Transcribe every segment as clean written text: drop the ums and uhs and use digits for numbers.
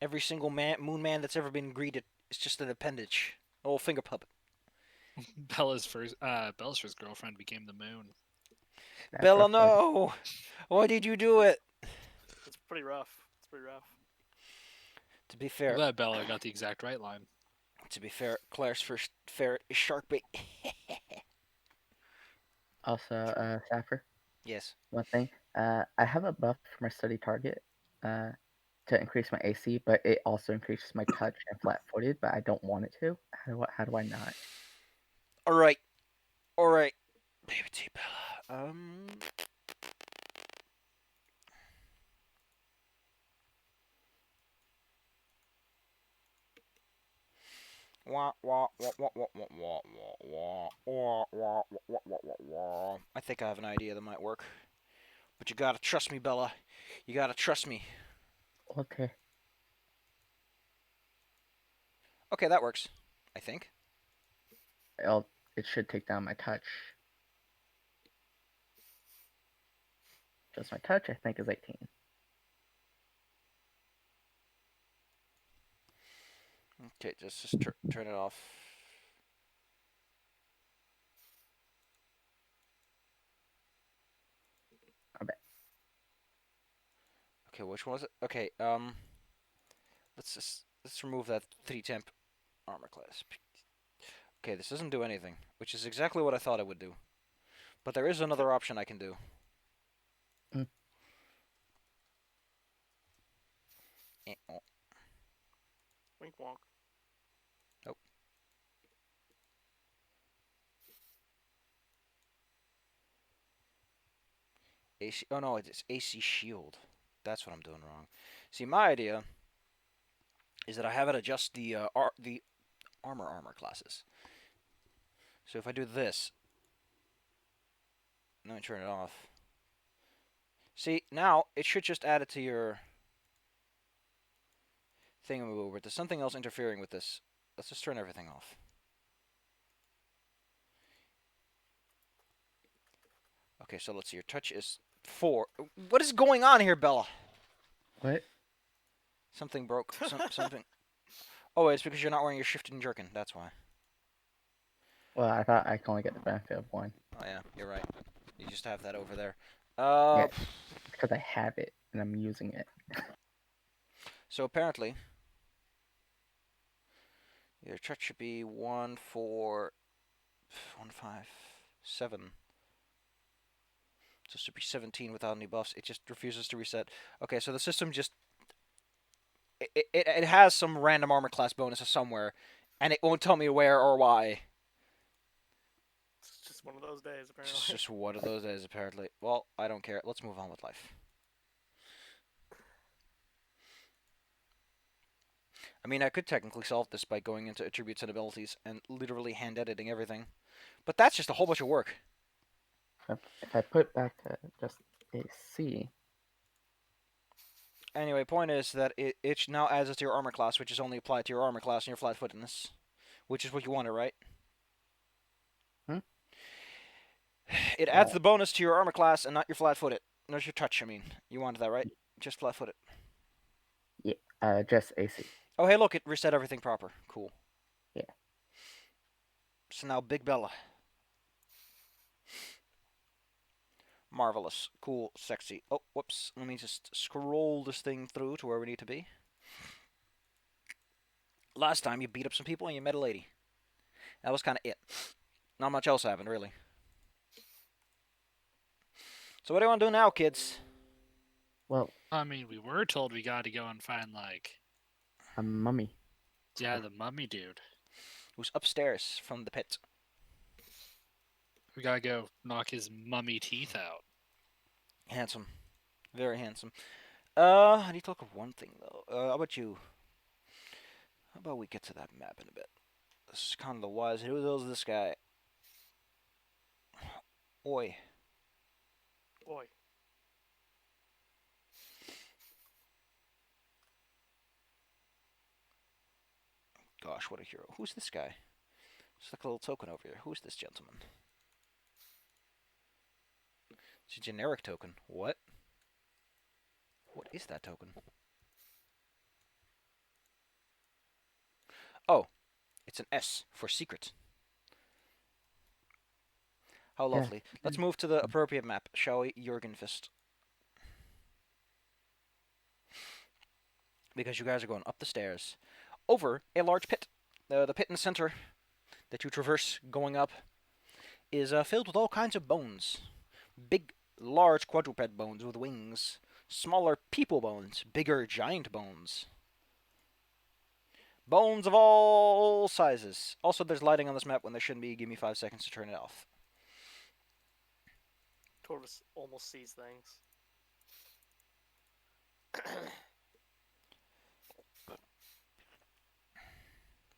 Every single moon man that's ever been greeted is just an appendage. A little finger puppet. Bella's first girlfriend became the moon. That's Bella, rough, buddy. no! Why did you do it? It's pretty rough. It's pretty rough. To be I'm fair, glad Bella got the exact right line. Claire's first ferret is shark bait. Also, Sapper, Yes. one thing. I have a buff for my study target to increase my AC, but it also increases my touch and flat-footed, but I don't want it to. How do I not? Alright. Alright. Baby T Bella. Wah, wah, wah, wah, wah, wah, wah, wah, wah, wah, wah, wah, wah, wah. I think I have an idea that might work. But you gotta trust me, Bella. You gotta trust me. Okay. Okay, that works. I think. It should take down my touch. Just my touch, I think, is 18. Okay, just turn it off. I bet. Okay, which one was it? Okay, let's remove that 3 temp armor class. Okay, this doesn't do anything, which is exactly what I thought it would do. But there is another option I can do. Mm. Oh. Wink wonk. Nope. AC. Oh no, it's AC shield. That's what I'm doing wrong. See, my idea is that I have it adjust the armor classes. So if I do this, let me turn it off. See, now it should just add it to your thingamabob, but there's something else interfering with this. Let's just turn everything off. Okay, so let's see. Your touch is 4. What is going on here, Bella? What? Something broke. Something. Oh, it's because you're not wearing your shifting jerkin. That's why. Well, I thought I could only get the benefit of one. Oh yeah, you're right. You just have that over there. Yeah, because I have it and I'm using it. So apparently, your touch should be 1, 4, 1, 5, 7. So it should be 17 without any buffs. It just refuses to reset. Okay, so the system just it has some random armor class bonuses somewhere, and it won't tell me where or why. It's just one of those days, apparently. It's just one of those days, apparently. Well, I don't care. Let's move on with life. I mean, I could technically solve this by going into attributes and abilities and literally hand editing everything, but that's just a whole bunch of work. If I put back to just AC, Anyway, point is that it now adds it to your armor class, which is only applied to your armor class and your flat-footedness, which is what you wanted, right? Hmm? It adds the bonus to your armor class and not your flat-footed. Not your touch, I mean. You wanted that, right? Just flat-footed. yeah, just AC. Oh, hey, look, it reset everything proper. Cool. Yeah. So now Big Bella. Marvelous. Cool. Sexy. Oh, whoops. Let me just scroll this thing through to where we need to be. Last time you beat up some people and you met a lady. That was kind of it. Not much else happened, really. So what do you want to do now, kids? Well, I mean, we were told we got to go and find, like, a mummy. yeah, the mummy dude. Who's upstairs from the pit? We gotta go knock his mummy teeth out. Handsome. Very handsome. I need to look at one thing, though. How about you? How about we get to that map in a bit? This is kind of the wise. Who the hell is this guy? Oi. Boy. Gosh, what a hero. Who's this guy? Just like a little token over here. Who's this gentleman? It's a generic token. What? What is that token? Oh, it's an S for secret. How Yeah. lovely. Let's move to the appropriate map, shall we, Jurgenfist? Because you guys are going up the stairs, over a large pit. The pit in the center that you traverse going up is filled with all kinds of bones. Big, large quadruped bones with wings. Smaller people bones. Bigger giant bones. Bones of all sizes. Also, there's lighting on this map when there shouldn't be. Give me 5 seconds to turn it off. Tortoise almost sees things.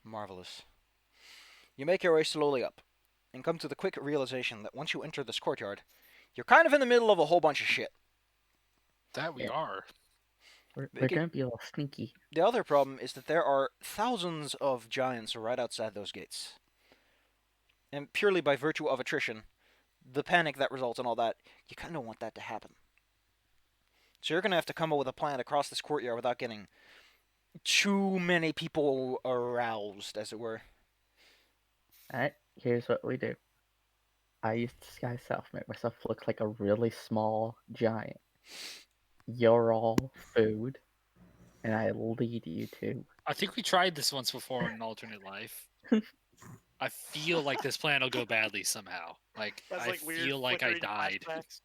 Marvelous. You make your way slowly up, and come to the quick realization that once you enter this courtyard, you're kind of in the middle of a whole bunch of shit. That we Yeah. are. We're Make it- gonna be a little sneaky. The other problem is that there are thousands of giants right outside those gates. And purely by virtue of attrition, the panic that results and all that, you kind of want that to happen. So you're going to have to come up with a plan to cross this courtyard without getting too many people aroused, as it were. Alright, here's what we do. I use disguise self, make myself look like a really small giant. You're all food, and I lead you to. I think we tried this once before in an alternate life. I feel like this plan will go badly somehow. Like That's I like weird feel like I flickering died. flashbacks.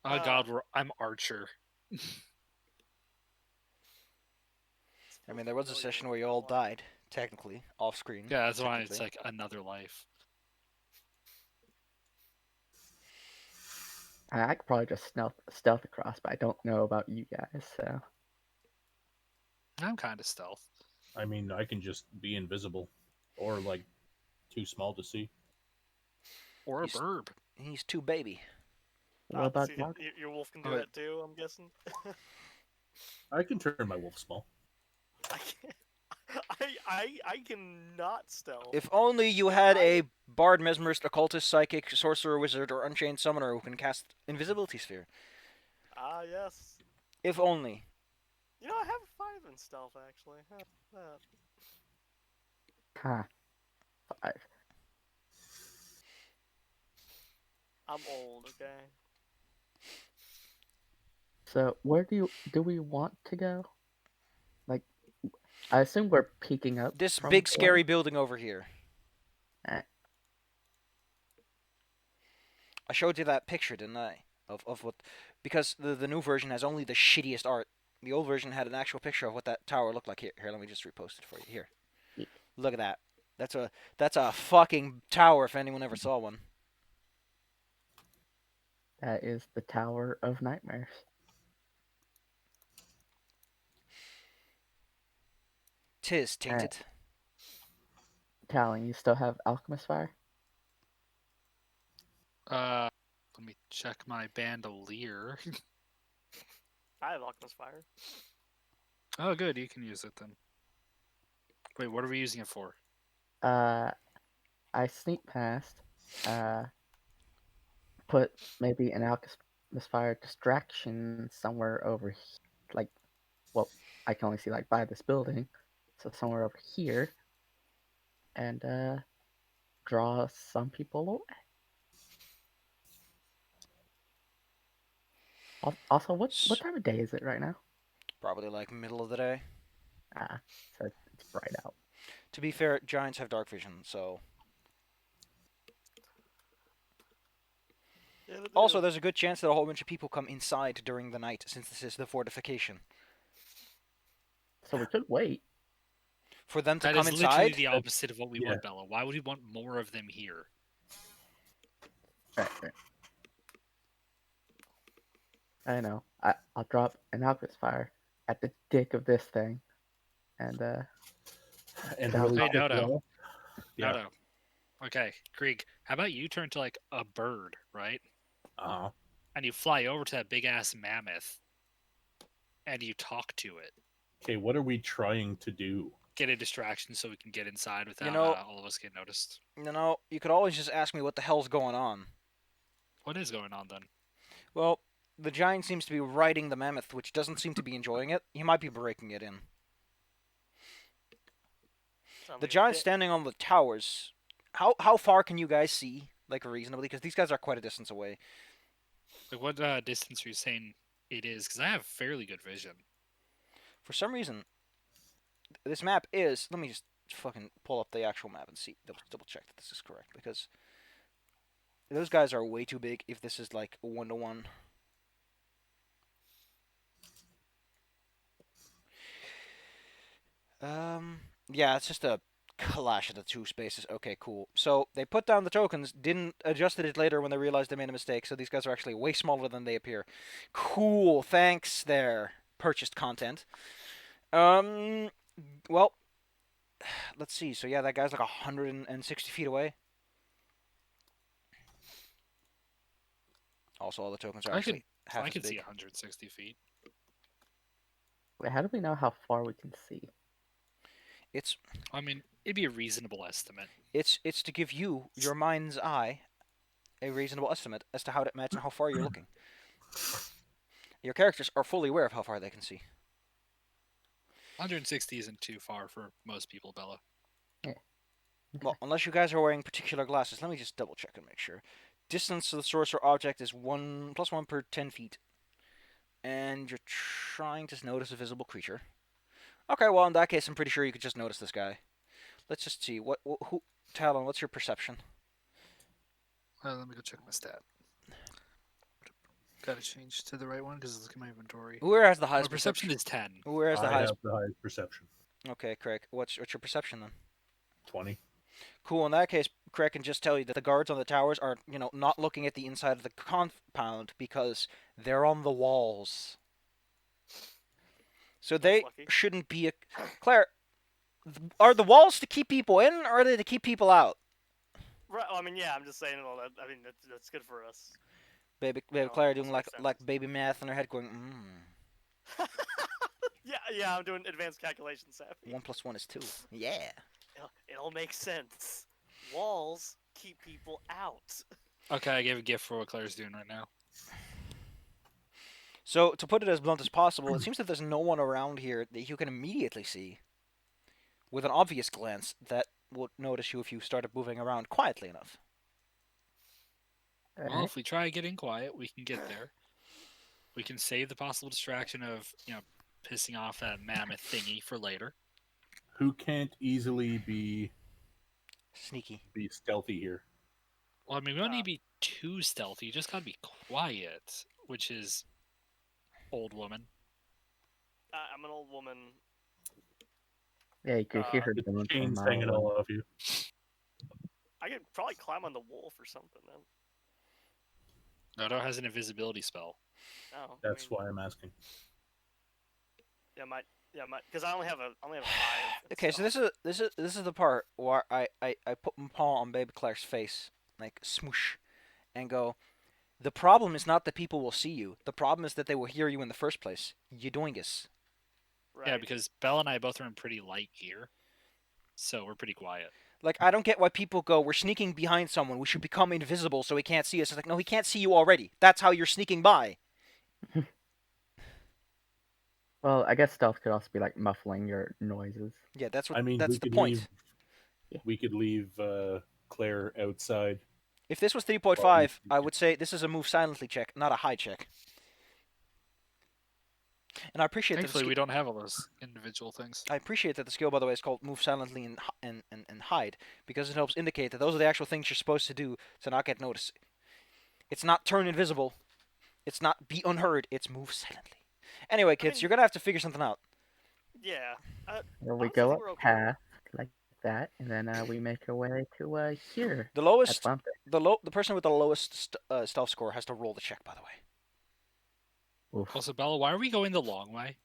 Oh God, I'm Archer. I mean, there was a session where you all died, technically, off screen. Yeah, that's why it's technically. like another life. I could probably just stealth across, but I don't know about you guys, so. I'm kind of stealth. I mean, I can just be invisible, or like too small to see. Or a He's- burb. He's too baby. What about see, Mark? your wolf can do Okay. that too, I'm guessing. I can turn my wolf small. I can't. I cannot stealth. If only you had a bard, mesmerist, occultist, psychic, sorcerer, wizard, or unchained summoner who can cast invisibility sphere. Ah, yes. If only. You know, I have 5 in stealth actually. That. Huh. 5. I'm old, okay. So where do we want to go? Like, I assume we're peeking up. This from big, below. scary building over here. Eh. I showed you that picture, didn't I? Of what... Because the new version has only the shittiest art. The old version had an actual picture of what that tower looked like. Here, let me just repost it for you. Here. Yeah. Look at that. That's a fucking tower if anyone ever saw one. That is the Tower of Nightmares. Tis tainted. Talon, you still have Alchemist Fire? Let me check my bandolier. I have Alchemist Fire. Oh, good. You can use it then. Wait, what are we using it for? I sneak past. Put maybe an Alchemist Fire distraction somewhere over like, well, I can only see like by this building, so somewhere over here, and draw some people away. Also, what time of day is it right now? Probably like middle of the day. Ah, so it's bright out. To be fair, giants have dark vision, so... Yeah, they Also, do. there's a good chance that a whole bunch of people come inside during the night, since this is the fortification. So we could wait. For them to That come is literally inside? the opposite of what we Yeah. want, Bella. Why would we want more of them here? Right. I know. I'll drop an Alchemist Fire at the dick of this thing, and And That was- really Hey, quick, no. Bella, Yeah. No. Okay, Krieg, how about you turn to like a bird, right? Uh, And you fly over to that big ass mammoth and you talk to it. okay, what are we trying to do? Get a distraction so we can get inside without know- all of us getting noticed. You could always just ask me what the hell's going on. What is going on then? Well, the giant seems to be riding the mammoth, which doesn't seem to be enjoying it. He might be breaking it in. I'm The gonna giant get- standing on the towers. How far can you guys see, like reasonably? Because these guys are quite a distance away. Like, what distance are you saying it is? Because I have fairly good vision. For some reason, this map is. Let me just fucking pull up the actual map and see, double check that this is correct. Because those guys are way too big. If this is like 1-to-1. Yeah, it's just a clash of the two spaces. Okay, cool. So they put down the tokens, didn't adjusted it later when they realized they made a mistake. So these guys are actually way smaller than they appear. Cool. Thanks there. Purchased content. Well, let's see. So yeah, that guy's like 160 feet away. Also, all the tokens are I could, actually half I as could see big. 160 feet. Wait, how do we know how far we can see? It's I mean, it'd be a reasonable estimate. it's to give you your mind's eye a reasonable estimate as to how to imagine how far you're looking. Your characters are fully aware of how far they can see. 160 isn't too far for most people, Bella. Well, unless you guys are wearing particular glasses. Let me just double check and make sure. Distance to the source or object is 1 + 1 per 10 feet. And you're trying to notice a visible creature. Okay, well, in that case, I'm pretty sure you could just notice this guy. Let's just see. Who, Talon, what's your perception? Let me go check my stat. Gotta change to the right one because look at my inventory. Who has the My highest perception is 10. Who has the I highest? have the highest perception. Okay, Craig. What's your perception then? 20. Cool. In that case, Craig can just tell you that the guards on the towers are, not looking at the inside of the compound because they're on the walls. So they lucky. shouldn't be. Claire, are the walls to keep people in, or are they to keep people out? Right. Well, I mean, yeah. I'm just saying. Well, I mean, that's good for us. Baby No, Claire also doing makes like sense. baby math in her head, going, Yeah. I'm doing advanced calculations, Sappy. 1 + 1 is 2. Yeah. It all makes sense. Walls keep people out. Okay, I gave a gift for what Claire's doing right now. So to put it as blunt as possible, it seems that there's no one around here that you can immediately see, with an obvious glance, that would notice you if you started moving around quietly enough. Well, if we try getting quiet, we can get there. We can save the possible distraction of, pissing off that mammoth thingy for later. Who can't easily be Sneaky. stealthy here? Well, I mean, we don't need to be too stealthy. You just gotta be quiet, which is old woman. I'm an old woman. Yeah, you could hear her The going from a chain's mile hanging away. all off you. I could probably climb on the wolf or something then. Noto has an invisibility spell. No. That's why I'm asking. Yeah, might. Because I only have a 5. Okay, so this is the part where I put my paw on baby Claire's face, like smoosh, and go. The problem is not that people will see you. The problem is that they will hear you in the first place. You doingus. Right. Yeah, because Belle and I both are in pretty light gear, so we're pretty quiet. Like, I don't get why people go, we're sneaking behind someone, we should become invisible so he can't see us. It's like, no, he can't see you already. That's how you're sneaking by. Well, I guess stealth could also be like muffling your noises. Yeah, that's what. I mean, that's we the could point. leave. We could leave Claire outside. If this was 3.5, I would say this is a move silently check, not a hide check. And I appreciate Thankfully, that. we don't have all those individual things. I appreciate that the skill, by the way, is called move silently and hide, because it helps indicate that those are the actual things you're supposed to do to not get noticed. It's not turn invisible. It's not be unheard. It's move silently. Anyway, kids, you're gonna have to figure something out. Yeah. Well, we Honestly, I go think up we're okay. past like that, and then we make our way to here. The At lowest, something. the person with the lowest stealth score has to roll the check. By the way. Oof. Also, Bella, why are we going the long way?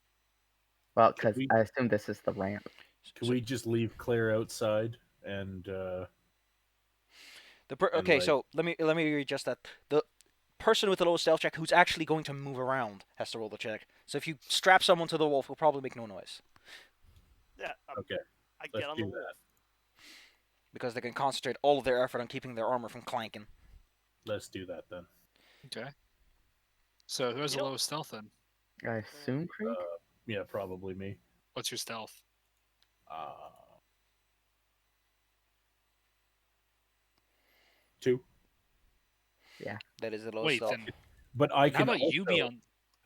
Well, Can because we- I assume this is the ramp. Can we just leave Claire outside and Okay, like- so let me readjust that. The person with the lowest stealth check who's actually going to move around has to roll the check. So if you strap someone to the wolf, will probably make no noise Yeah. Okay, I let's get on the do wolf. that. because they can concentrate all of their effort on keeping their armor from clanking. Let's do that then. Okay. So who has the Yep. lowest stealth then? I assume Creek. Yeah, probably me. What's your stealth? Uh, 2. That is the lowest Wait, stealth. then But I how can about also, you be on?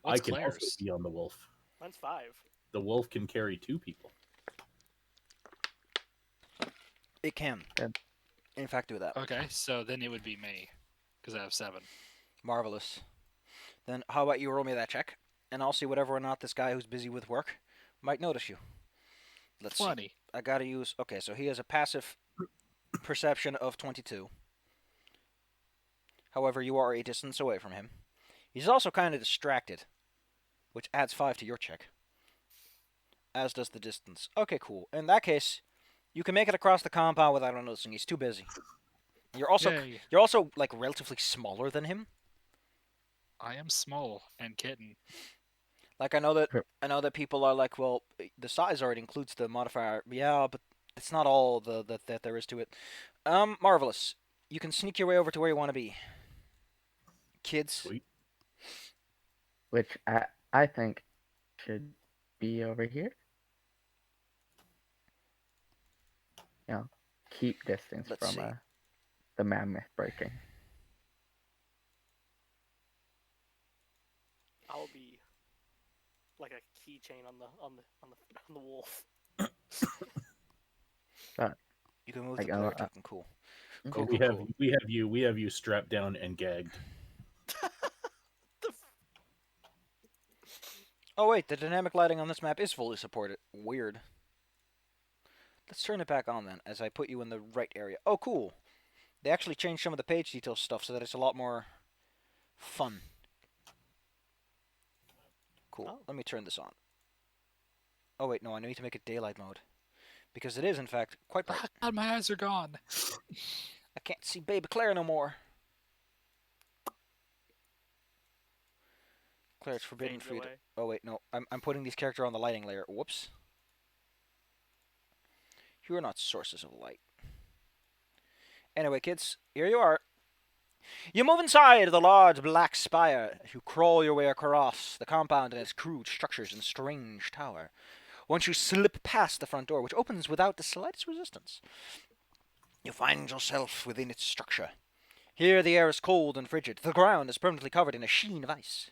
I What's can also Claire's? be on the wolf. Mine's 5. The wolf can carry 2 people. It can. Good. In fact, do that. Okay, so then it would be me, because I have 7. Marvelous. Then how about you roll me that check, and I'll see whether or not this guy who's busy with work might notice you. Let's see. 20. I gotta use. Okay, so he has a passive perception of 22. However, you are a distance away from him. He's also kind of distracted, which adds 5 to your check. As does the distance. Okay, cool. In that case, you can make it across the compound without him noticing. He's too busy. You're Yay. also like relatively smaller than him. I am small and kitten. Like I know that people are like, well, the size already includes the modifier. Yeah, but it's not all that there is to it. Marvelous. You can sneak your way over to where you want to be. Kids. Sweet. Which I think should be over here. Keep distance Let's from see. the mammoth breaking. I'll be like a keychain on the wolf. You can move Like, the player token. Cool. Okay. Cool, we cool, have cool. we have you strapped down and gagged. Oh wait, the dynamic lighting on this map is fully supported. Weird. Let's turn it back on then, as I put you in the right area. Oh, cool. They actually changed some of the page detail stuff so that it's a lot more fun. Cool. Oh. Let me turn this on. Oh wait, no, I need to make it daylight mode. Because it is, in fact, quite bright. Oh, God, my eyes are gone. I can't see baby Claire no more. Claire, it's forbidden Fades for you to... away. Oh wait, no. I'm putting these characters on the lighting layer. Whoops. You are not sources of light. Anyway, kids, here you are. You move inside the large black spire. You crawl your way across the compound and its crude structures and strange tower. Once you slip past the front door, which opens without the slightest resistance, you find yourself within its structure. Here the air is cold and frigid. The ground is permanently covered in a sheen of ice.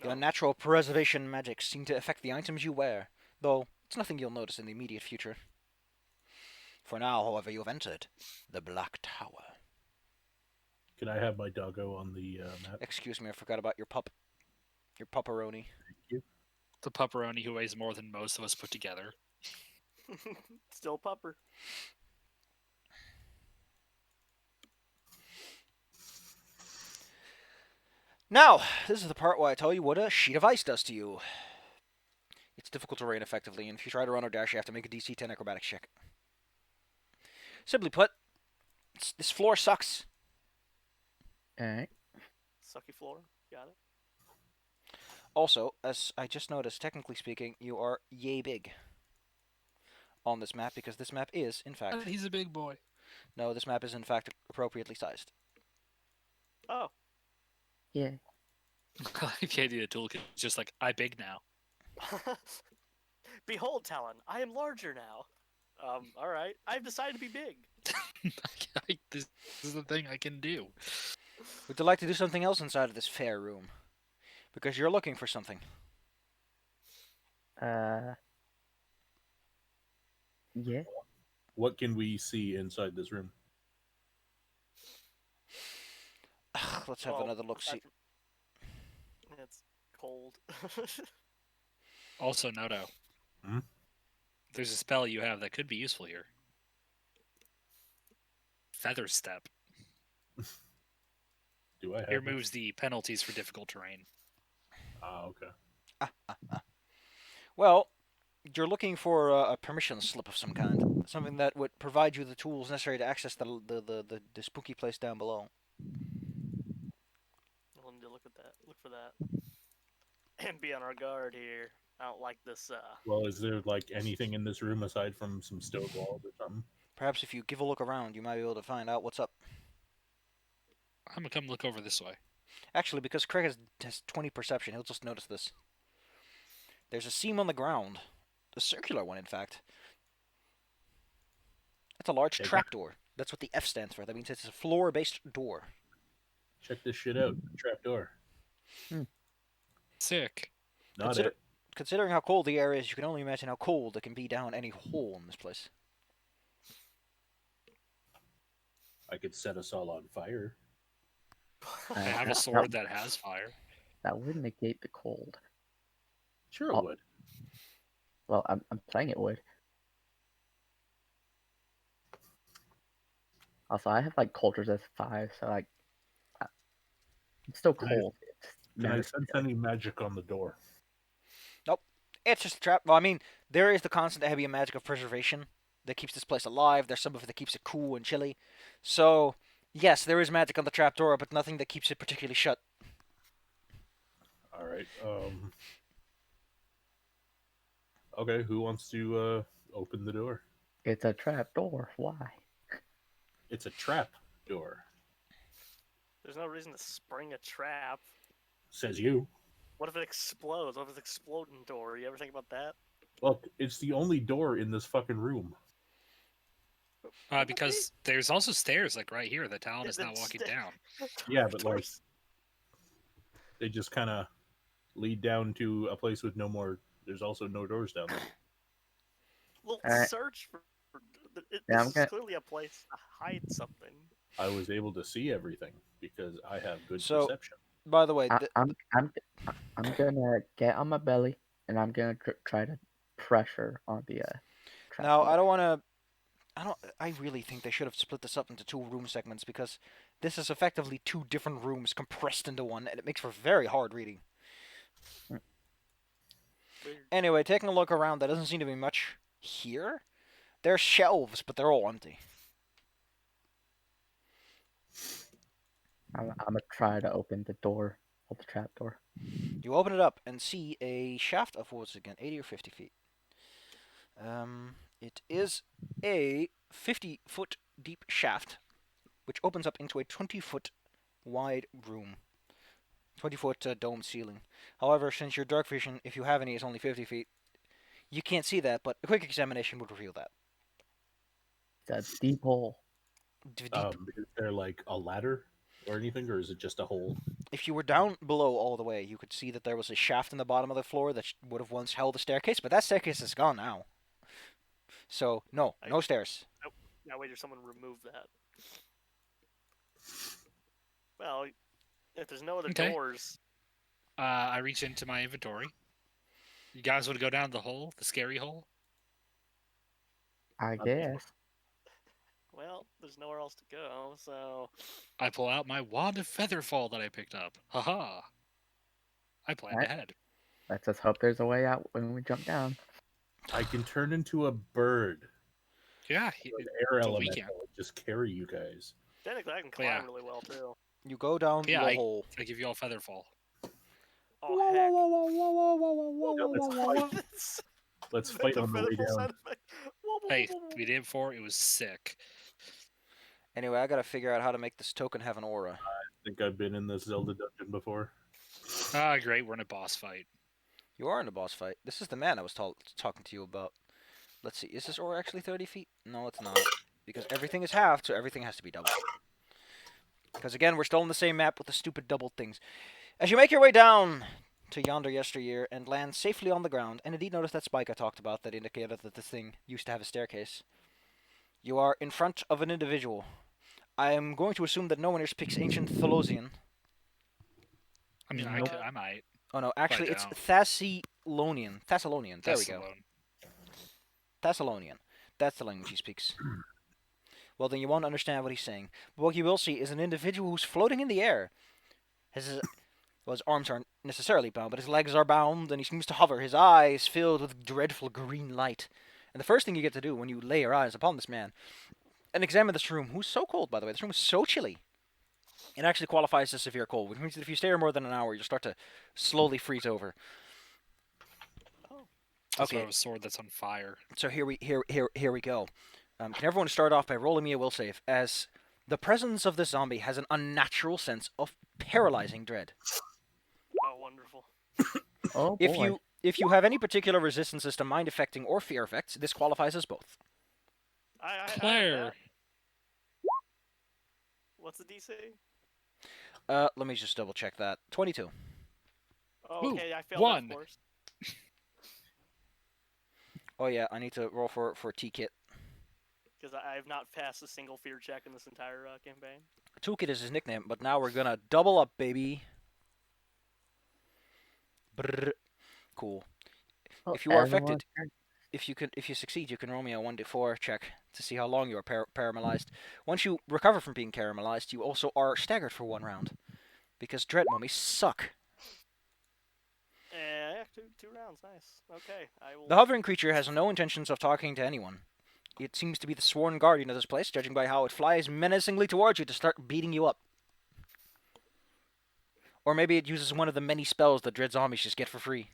The Oh. unnatural preservation magics seem to affect the items you wear, though it's nothing you'll notice in the immediate future. For now, however, you have entered the Black Tower. Can I have my doggo on the map? Excuse me, I forgot about your pup. Your pupperoni. Thank you. The pepperoni who weighs more than most of us put together. Still pupper. Now, this is the part where I tell you what a sheet of ice does to you. It's difficult to rain effectively, and if you try to run or dash, you have to make a DC 10 acrobatics check. Simply put, this floor sucks. Alright. Sucky floor. Got it. Also, as I just noticed, technically speaking, you are yay big on this map, because this map is, in fact... He's a big boy. No, this map is, in fact, appropriately sized. Oh. Yeah. I like the idea of toolkit. It's just like, I big now. Behold, Talon, I am larger now. Alright. I've decided to be big. This is the thing I can do. Would you like to do something else inside of this fair room? Because you're looking for something. Yeah. What can we see inside this room? Let's have Well, another look-see. It's cold. Also, Noto. Hmm? There's a spell you have that could be useful here. Feather Step. Do I have Here it? moves the penalties for difficult terrain. Ah, okay. Well, you're looking for a permission slip of some kind. Something that would provide you the tools necessary to access the spooky place down below. We'll need to look at that. Look for that. And be on our guard here. I don't like this, Well, is there like anything in this room aside from some stone walls or something? Perhaps if you give a look around, you might be able to find out what's up. I'm gonna come look over this way. Actually, because Craig has 20 perception, he'll just notice this. There's a seam on the ground. A circular one, in fact. It's a large Okay. trapdoor. That's what the F stands for. That means it's a floor-based door. Check this shit out. Trapdoor. Sick. Not Consider- it. Considering how cold the air is, you can only imagine how cold it can be down any hole in this place. I could set us all on fire. I have a that- sword that has fire. That would negate the cold. Sure it Oh. would. Well, I'm saying it would. Also, I have like cultures as 5, so like it's still Can I- cold. It's Can I very sense any magic on the door? It's just a trap. Well, I mean, there is the constant heavy magic of preservation that keeps this place alive. There's some of it that keeps it cool and chilly. So, yes, there is magic on the trapdoor, but nothing that keeps it particularly shut. All right. Okay, who wants to open the door? It's a trap door. Why? It's a trap door, There's no reason to spring a trap. says you. What if it explodes? What if it's an exploding door? You ever think about that? Look, it's the only door in this fucking room. Because there's also stairs like right here that Talon Yeah, is now that's walking sta- down. Yeah, but like Doors- they just kind of lead down to a place with no more. There's also no doors down there. We'll Alright. search for. Yeah, I'm This gonna- is clearly a place to hide something. I was able to see everything because I have good So- perception. By the way, I'm gonna get on my belly and I'm gonna try to pressure on the trap now door. I don't want to. I really think they should have split this up into 2 room segments because this is effectively 2 different rooms compressed into one, and it makes for very hard reading. Weird. Anyway, taking a look around, there doesn't seem to be much here. There's shelves, but they're all empty. I'm gonna try to open the door of the trap door. You open it up and see a shaft of what's again 80 or 50 feet. It is a 50-foot deep shaft, which opens up into a 20-foot wide room. 20-foot dome ceiling. However, since your dark vision, if you have any, is only 50 feet, you can't see that. But a quick examination would reveal that. It's a deep hole. Deep. Is there like a ladder or anything, or is it just a hole? If you were down below all the way, you could see that there was a shaft in the bottom of the floor that would have once held a staircase, but that staircase is gone now. So, no stairs. Now wait, or someone remove that. Well, if there's no other Okay. doors, I reach into my inventory. You guys want to go down the hole, the scary hole? I Okay. guess. well, there's nowhere else to go. So I pull out my wand of featherfall that I picked up. Haha. I plan Alright. ahead. Let's just hope there's a way out when we jump down. I can turn into a bird. Yeah, An air But we element can't. that would just carry you guys. technically, I can climb yeah. really well too. You go down Yeah, the hole. I give you all featherfall. Oh heck! Let's fight. This- Let's the fight on the way featherfall down. sound effect. Whoa, whoa, Hey, whoa, whoa, we did it before. It was sick. Anyway, I gotta figure out how to make this token have an aura. I think I've been in this Zelda dungeon before. Ah, great. We're in a boss fight. You are in a boss fight. This is the man I was talking to you about. Let's see, is this aura actually 30 feet? No, it's not. Because everything is halved, so everything has to be doubled. Because again, we're still on the same map with the stupid doubled things. As you make your way down to yonder yesteryear and land safely on the ground, and indeed notice that spike I talked about that indicated that this thing used to have a staircase, you are in front of an individual. I am going to assume that no one here speaks ancient Thelosian. I mean, Nope. I might. Oh no, actually it's down. Thessalonian. There we go. Thessalon. Thessalonian. That's the language he speaks. Well, then you won't understand what he's saying. But what you will see is an individual who's floating in the air. His arms aren't necessarily bound, but his legs are bound, and he seems to hover, his eyes filled with dreadful green light. And the first thing you get to do when you lay your eyes upon this man and examine this room, who's so cold, by the way, this room is so chilly, it actually qualifies as severe cold, which means that if you stay here more than an hour, you'll start to slowly freeze over. That's Okay. why I have a sword that's on fire. So here we go. Can everyone start off by rolling me a will save, as the presence of this zombie has an unnatural sense of paralyzing dread. Oh, wonderful. Oh boy. If you have any particular resistances to mind affecting or fear effects, this qualifies as both. I have Claire. that. What's the DC? Let me just double check that. 22. Oh, Ooh, okay, I failed that, of 1. course. Oh yeah, I need to roll for T-Kit. Because I have not passed a single fear check in this entire campaign. Toolkit is his nickname, but now we're gonna double up, baby. Brrr. Cool. Well, If you are everyone. affected, if you succeed, you can roll me a 1d4 check to see how long you are paralyzed. Once you recover from being caramelized, you also are staggered for 1 round, because dread mummies suck. Yeah, two rounds, nice. Okay, I will. The hovering creature has no intentions of talking to anyone. It seems to be the sworn guardian of this place, judging by how it flies menacingly towards you to start beating you up. Or maybe it uses one of the many spells that dread zombies just get for free.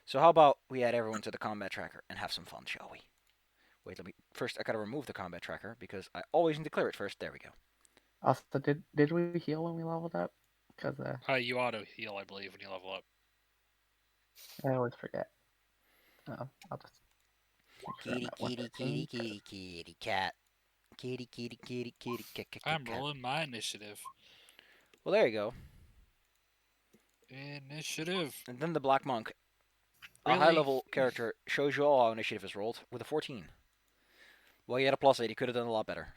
So how about we add everyone to the combat tracker and have some fun, shall we? Wait, first I gotta remove the combat tracker because I always need to clear it first. There we go. Also, did we heal when we leveled up? Because You auto heal, I believe, when you level up. I always forget. I'll just make sure I'm Kitty, at kitty, 113. kitty, kitty, kitty, cat. Kitty, kitty, kitty, kitty, cat, cat, I'm cat. rolling my initiative. Well, there you go. Initiative. And then the Black Monk, a Really? high-level character, shows you all how initiative is rolled with a 14. Well, he had a +8. He could have done a lot better.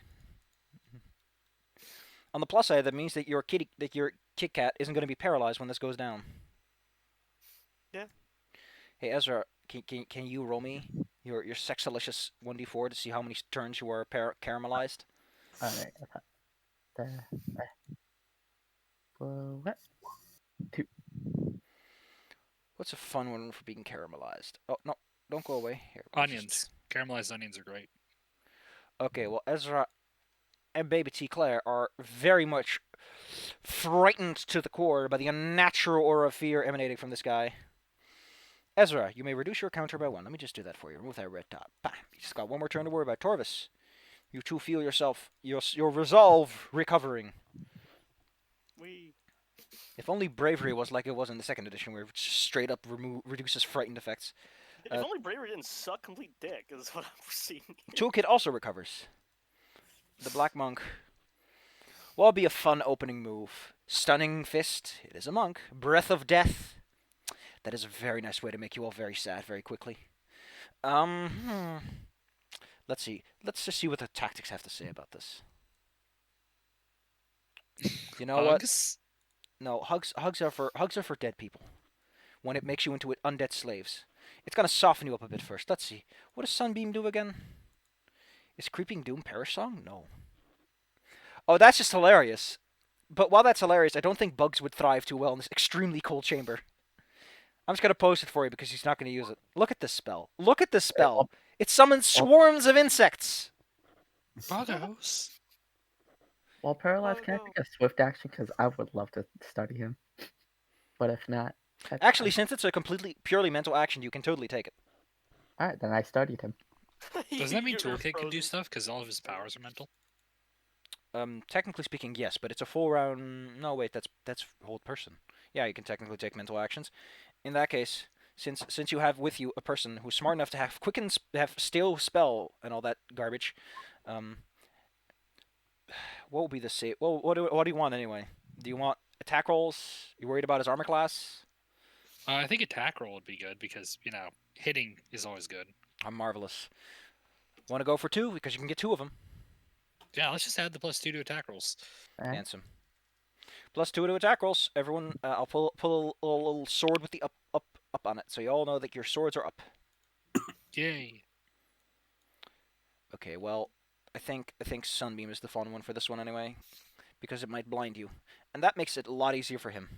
On the plus side, that means that your Kit Kat isn't going to be paralyzed when this goes down. Yeah. Hey Ezra, can you roll me your sexalicious 1d4 to see how many turns you are caramelized? Alright. What? What's a fun one for being caramelized? Oh no, don't go away. Here, Onions. Caramelized onions are great. Okay, well Ezra and baby T Claire are very much frightened to the core by the unnatural aura of fear emanating from this guy. Ezra, you may reduce your counter by 1. Let me just do that for you. Remove that red dot. Bah, you just got 1 more turn to worry about. Torvis, you too feel yourself, your resolve recovering. We. If only bravery was like it was in the 2nd edition, where it just straight up reduces frightened effects. If only bravery didn't suck complete dick, is what I'm seeing. Toolkit also recovers. The Black Monk. Well, be a fun opening move. Stunning Fist. It is a monk. Breath of Death. That is a very nice way to make you all very sad very quickly. Let's see. Let's just see what the tactics have to say about this. You know Hugs? what? No, hugs are for dead people. When it makes you into undead slaves. It's gonna soften you up a bit first. Let's see. What does Sunbeam do again? Is Creeping Doom Perish Song? No. Oh, that's just hilarious. But while that's hilarious, I don't think bugs would thrive too well in this extremely cold chamber. I'm just gonna post it for you because he's not gonna use it. Look at this spell. Look at this spell. It summons swarms of insects. Buggos. While paralyzed, can I take a swift action? Because I would love to study him. But if not, Actually, since it's a completely purely mental action, you can totally take it. alright, then I studied him. Does that mean You're Toolkit can do frozen. stuff because all of his powers are mental? Technically speaking, yes, but it's a full round. No, wait, that's hold person. Yeah, you can technically take mental actions. In that case, since you have with you a person who's smart enough to have quicken, have steal spell and all that garbage, what will be the save? Well, what do you want anyway? Do you want attack rolls? You worried about his armor class? I think attack roll would be good because, hitting is always good. I'm marvelous. Want to go for 2 because you can get 2 of them. Yeah, let's just add the +2 to attack rolls. Alright. Handsome. +2 to attack rolls. Everyone, I'll pull a little sword with the up on it, so you all know that your swords are up. Yay. Okay, well, I think Sunbeam is the fun one for this one anyway, because it might blind you, and that makes it a lot easier for him.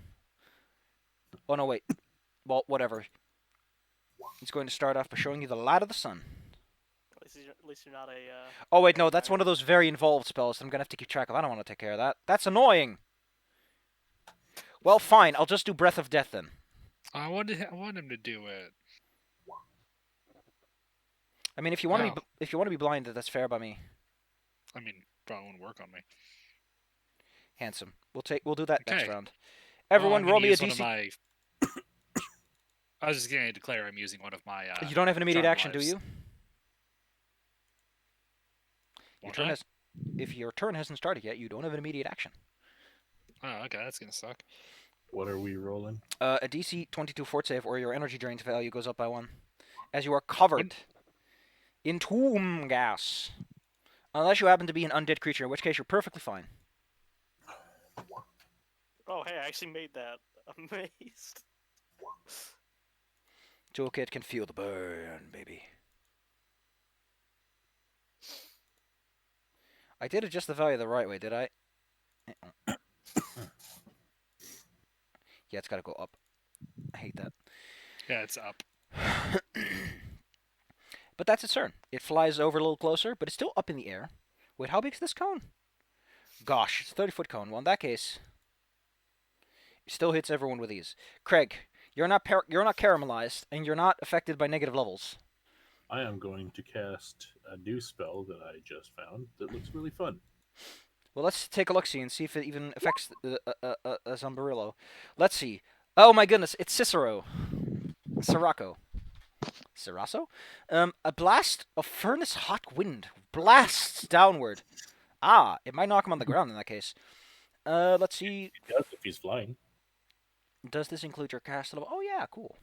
Oh no, wait. Well, whatever. He's going to start off by showing you the light of the sun. At least you're not a. Oh wait, no, that's one of those very involved spells that I'm gonna have to keep track of. I don't want to take care of that. That's annoying. Well, fine. I'll just do Breath of Death then. I want him to do it. I mean, if you want to be blinded, that's fair by me. I mean, probably won't work on me. Handsome. We'll do that next Okay. round. Everyone, Well, roll me a use one of DC. my... I was just going to declare I'm using one of my. You don't have an immediate charm action, do lives. you? Your Won't turn I? has if your turn hasn't started yet, you don't have an immediate action. Oh, okay, that's gonna suck. What are we rolling? A DC 22 fort save or your energy drain value goes up by 1. As you are covered in tomb gas. Unless you happen to be an undead creature, in which case you're perfectly fine. Oh, hey, I actually made that. Amazed. Toolkit can feel the burn, baby. I did adjust the value the right way, did I? Yeah, it's gotta go up. I hate that. Yeah, it's up. But that's its turn. It flies over a little closer, but it's still up in the air. Wait, how big is this cone? Gosh, it's a 30-foot cone. Well, in that case, it still hits everyone with ease. Craig, you're not caramelized, and you're not affected by negative levels. I am going to cast a new spell that I just found that looks really fun. Well, let's take a look-see and see if it even affects Zumbarillo. Let's see. Oh my goodness, it's Cicero. Sirocco. Sirasso? A blast of furnace hot wind blasts downward. Ah, it might knock him on the ground in that case. Let's see. It does if he's flying. Does this include your caster level? Oh yeah, cool.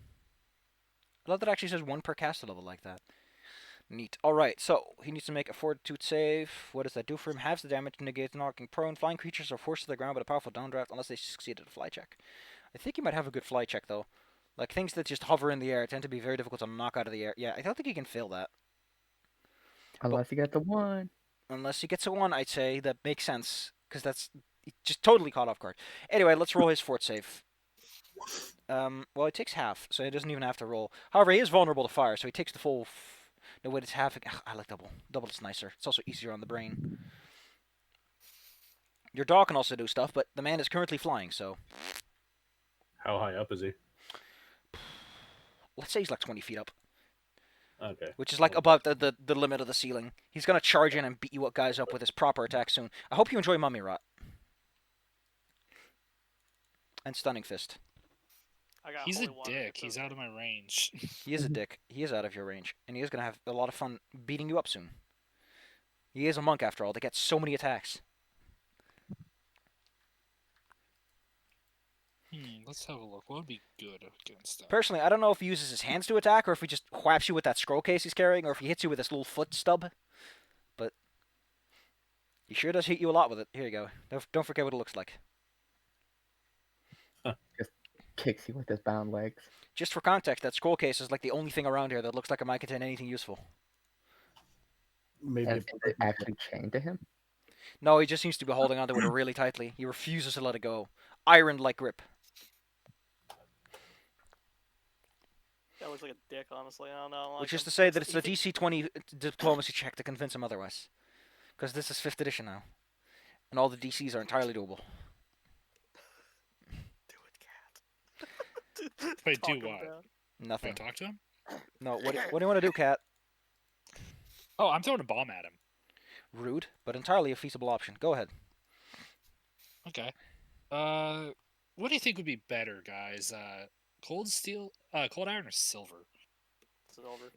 I love that it actually says 1 per caster level like that. Neat. Alright, so he needs to make a fortitude save. What does that do for him? Halves the damage, negates knocking prone. Flying creatures are forced to the ground by a powerful downdraft unless they succeed at a fly check. I think he might have a good fly check though. Like things that just hover in the air tend to be very difficult to knock out of the air. Yeah, I don't think he can fail that. Unless you get the 1. Unless he gets a 1, I'd say that makes sense. Because that's just totally caught off guard. Anyway, let's roll his fort save. Well, it takes half, so he doesn't even have to roll. However, he is vulnerable to fire, so he takes the full... No, wait, it's half... I like double. Double is nicer. It's also easier on the brain. Your dog can also do stuff, but the man is currently flying, so... How high up is he? Let's say he's like 20 feet up. Okay. Which is like above the limit of the ceiling. He's going to charge in and beat you guys up with his proper attack soon. I hope you enjoy Mummy Rot. And Stunning Fist. I got He's a holy water dick. hits He's over. out of my range. He is a dick. He is out of your range. And he is going to have a lot of fun beating you up soon. He is a monk, after all. They get so many attacks. Let's have a look. What would be good against that? Personally, I don't know if he uses his hands to attack, or if he just whaps you with that scroll case he's carrying, or if he hits you with this little foot stub. But he sure does hit you a lot with it. Here you go. Don't forget what it looks like. Just kicks you with his bound legs. Just for context, that scroll case is like the only thing around here that looks like it might contain anything useful. Maybe And is it actually chained to him? No, he just seems to be holding onto it really tightly. He refuses to let it go. Iron-like grip. That looks like a dick, honestly. I don't know. I don't like Which is him. to say that It's- it's a DC 20 diplomacy check to convince him otherwise. Because this is 5th edition now. And all the DCs are entirely doable. Do it, cat. Wait, do Talk him what? down. Can Nothing. I talk to him? No, what do you want to do, Cat? Oh, I'm throwing a bomb at him. Rude, but entirely a feasible option. Go ahead. Okay. What do you think would be better, guys? Cold steel, cold iron, or silver? Silver.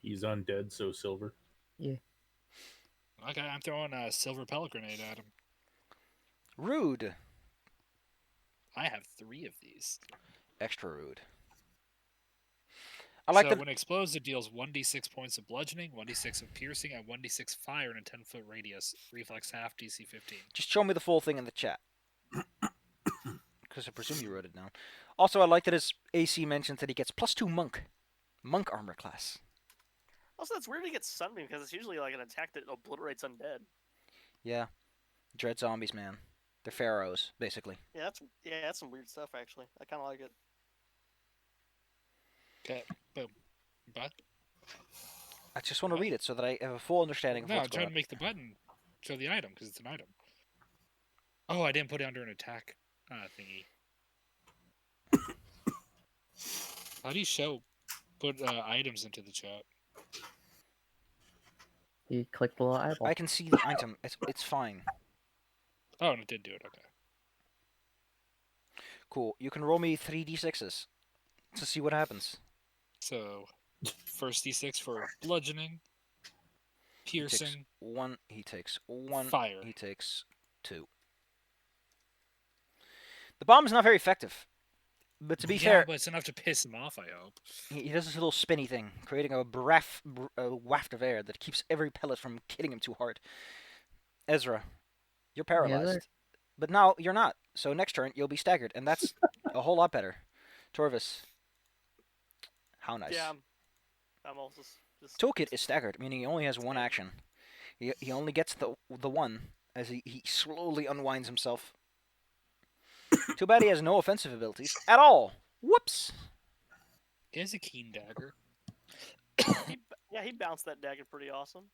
he's undead, so silver. Okay, I'm throwing a silver pellet grenade at him. Rude. I have 3 of these. Extra rude. I like so that. when it explodes, it deals 1d6 points of bludgeoning, 1d6 of piercing, and 1d6 fire in a 10-foot radius. Reflex half, DC 15. Just show me the full thing in the chat. Because I presume you wrote it down. Also, I like that his AC mentions that he gets +2 monk. Monk armor class. Also, it's weird to get sunbeam because it's usually like an attack that obliterates undead. Yeah. Dread zombies, man. They're pharaohs, basically. Yeah, that's some weird stuff actually. I kind of like it. Okay, boom. But I just want to read it so that I have a full understanding of no, I'm what's trying going to on. make the button show the item because it's an item. Oh, I didn't put it under an attack thingy. How do you put items into the chat? He clicked the little eyeball. I can see the item. It's fine. Oh, and it did do it. Okay. Cool. You can roll me 3d6s to see what happens. So, first d6 for bludgeoning. He takes Piercing. 1. He takes 1. Fire. He takes 2. The bomb is not very effective. But to be Yeah, fair, but it's enough to piss him off, I hope. he does this little spinny thing, creating a waft of air that keeps every pellet from hitting him too hard. Ezra, you're paralyzed. But now you're not. So next turn, you'll be staggered, and that's a whole lot better. Torvis. How nice. Yeah, I'm also just. Toolkit is staggered, meaning he only has 1 action. He only gets the 1 as he slowly unwinds himself. Too bad he has no offensive abilities at all. Whoops. He has a keen dagger. Yeah, he bounced that dagger pretty awesome.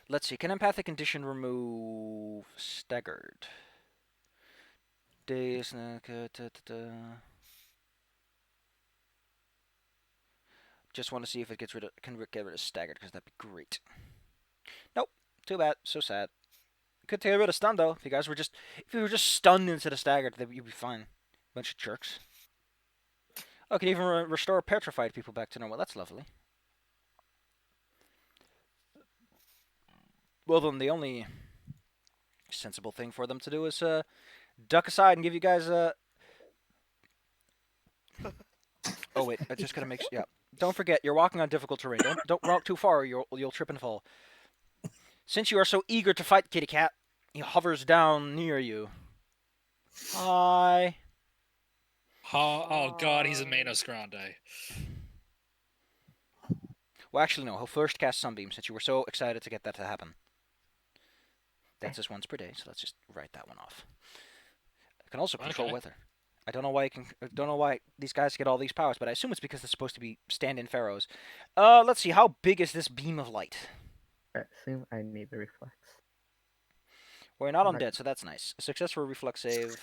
Let's see. Can empathic condition remove staggered? Days. Just want to see if it can get rid of staggered, because that'd be great. Nope. Too bad. So sad. Could get rid of stun though. If you were just stunned instead of staggered, then you'd be fine. Bunch of jerks. Oh, can even restore petrified people back to normal. That's lovely. Well, then the only sensible thing for them to do is duck aside and give you guys a. Oh wait, I just gotta make. Yeah, don't forget you're walking on difficult terrain. Don't walk too far, or you'll trip and fall. Since you are so eager to fight Kitty Cat, he hovers down near you. Hi. Oh god, he's a Manos Grande. Well, actually, no. He'll first cast Sunbeam, since you were so excited to get that to happen. That's just once per day, so let's just write that one off. I can also control Okay. weather. I don't know why these guys get all these powers, but I assume it's because they're supposed to be stand-in pharaohs. Let's see. How big is this beam of light? I assume I need the reflex. Well, you're not Right. undead, so that's nice. A successful reflex save.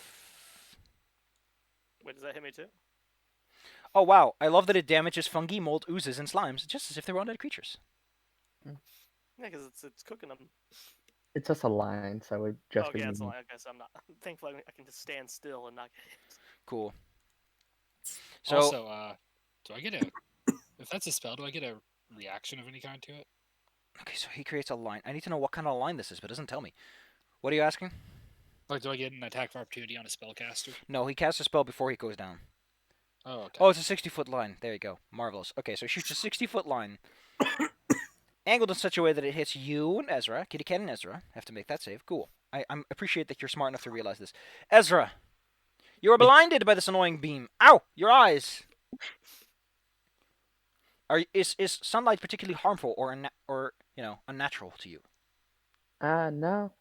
Wait, does that hit me too? Oh wow! I love that it damages fungi, mold, oozes, and slimes, just as if they were undead creatures. Yeah, because it's cooking them. It's just a line, so it would just be. Okay, that's a lie. Okay, so I'm not. Thankfully, I can just stand still and not get hit. Cool. So Also, do I get a... If that's a spell, do I get a reaction of any kind to it? okay, so he creates a line. I need to know what kind of line this is, but it doesn't tell me. What are you asking? Like, do I get an attack of opportunity on a spellcaster? No, he casts a spell before he goes down. Oh, okay. Oh, it's a 60-foot line. There you go. Marvelous. Okay, so he shoots a 60-foot line. Angled in such a way that it hits you and Ezra. Kitty Cat and Ezra have to make that save. Cool. I appreciate that you're smart enough to realize this. Ezra, you are blinded by this annoying beam. Ow! Your eyes! Is sunlight particularly harmful or unnatural to you? No.